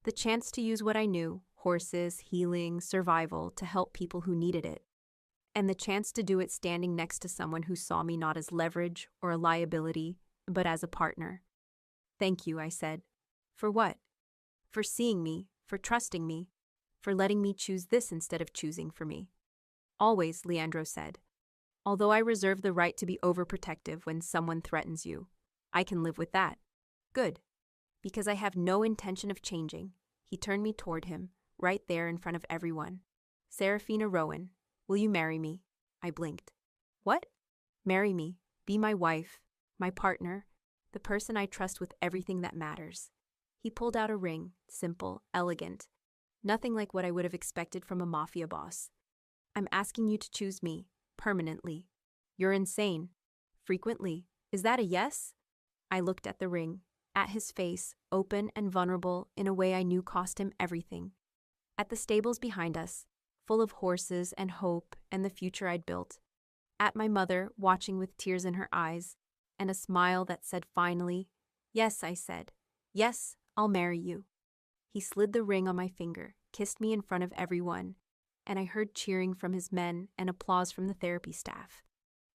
The chance to use what I knew, horses, healing, survival, to help people who needed it. And the chance to do it standing next to someone who saw me not as leverage or a liability, but as a partner. Thank you, I said. For what? For seeing me, for trusting me. for letting me choose this instead of choosing for me. Always, Leandro said. Although I reserve the right to be overprotective when someone threatens you, I can live with that. Good. Because I have no intention of changing, he turned me toward him, right there in front of everyone. Serafina Rowan, will you marry me? I blinked. What? Marry me, be my wife, my partner, the person I trust with everything that matters. He pulled out a ring, simple, elegant, nothing like what I would have expected from a mafia boss. I'm asking you to choose me, permanently. You're insane. Frequently. Is that a yes? I looked at the ring, at his face, open and vulnerable in a way I knew cost him everything. At the stables behind us, full of horses and hope and the future I'd built. At my mother, watching with tears in her eyes, and a smile that said finally, yes, I said. Yes, I'll marry you. He slid the ring on my finger, kissed me in front of everyone, and I heard cheering from his men and applause from the therapy staff.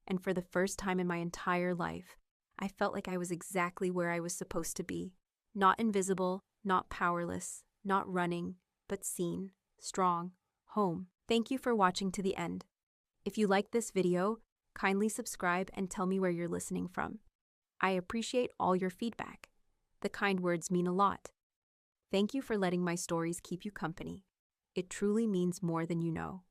And for the first time in my entire life, I felt like I was exactly where I was supposed to be. Not invisible, not powerless, not running, but seen, strong, home. Thank you for watching to the end. If you liked this video, kindly subscribe and tell me where you're listening from. I appreciate all your feedback. The kind words mean a lot. Thank you for letting my stories keep you company. It truly means more than you know.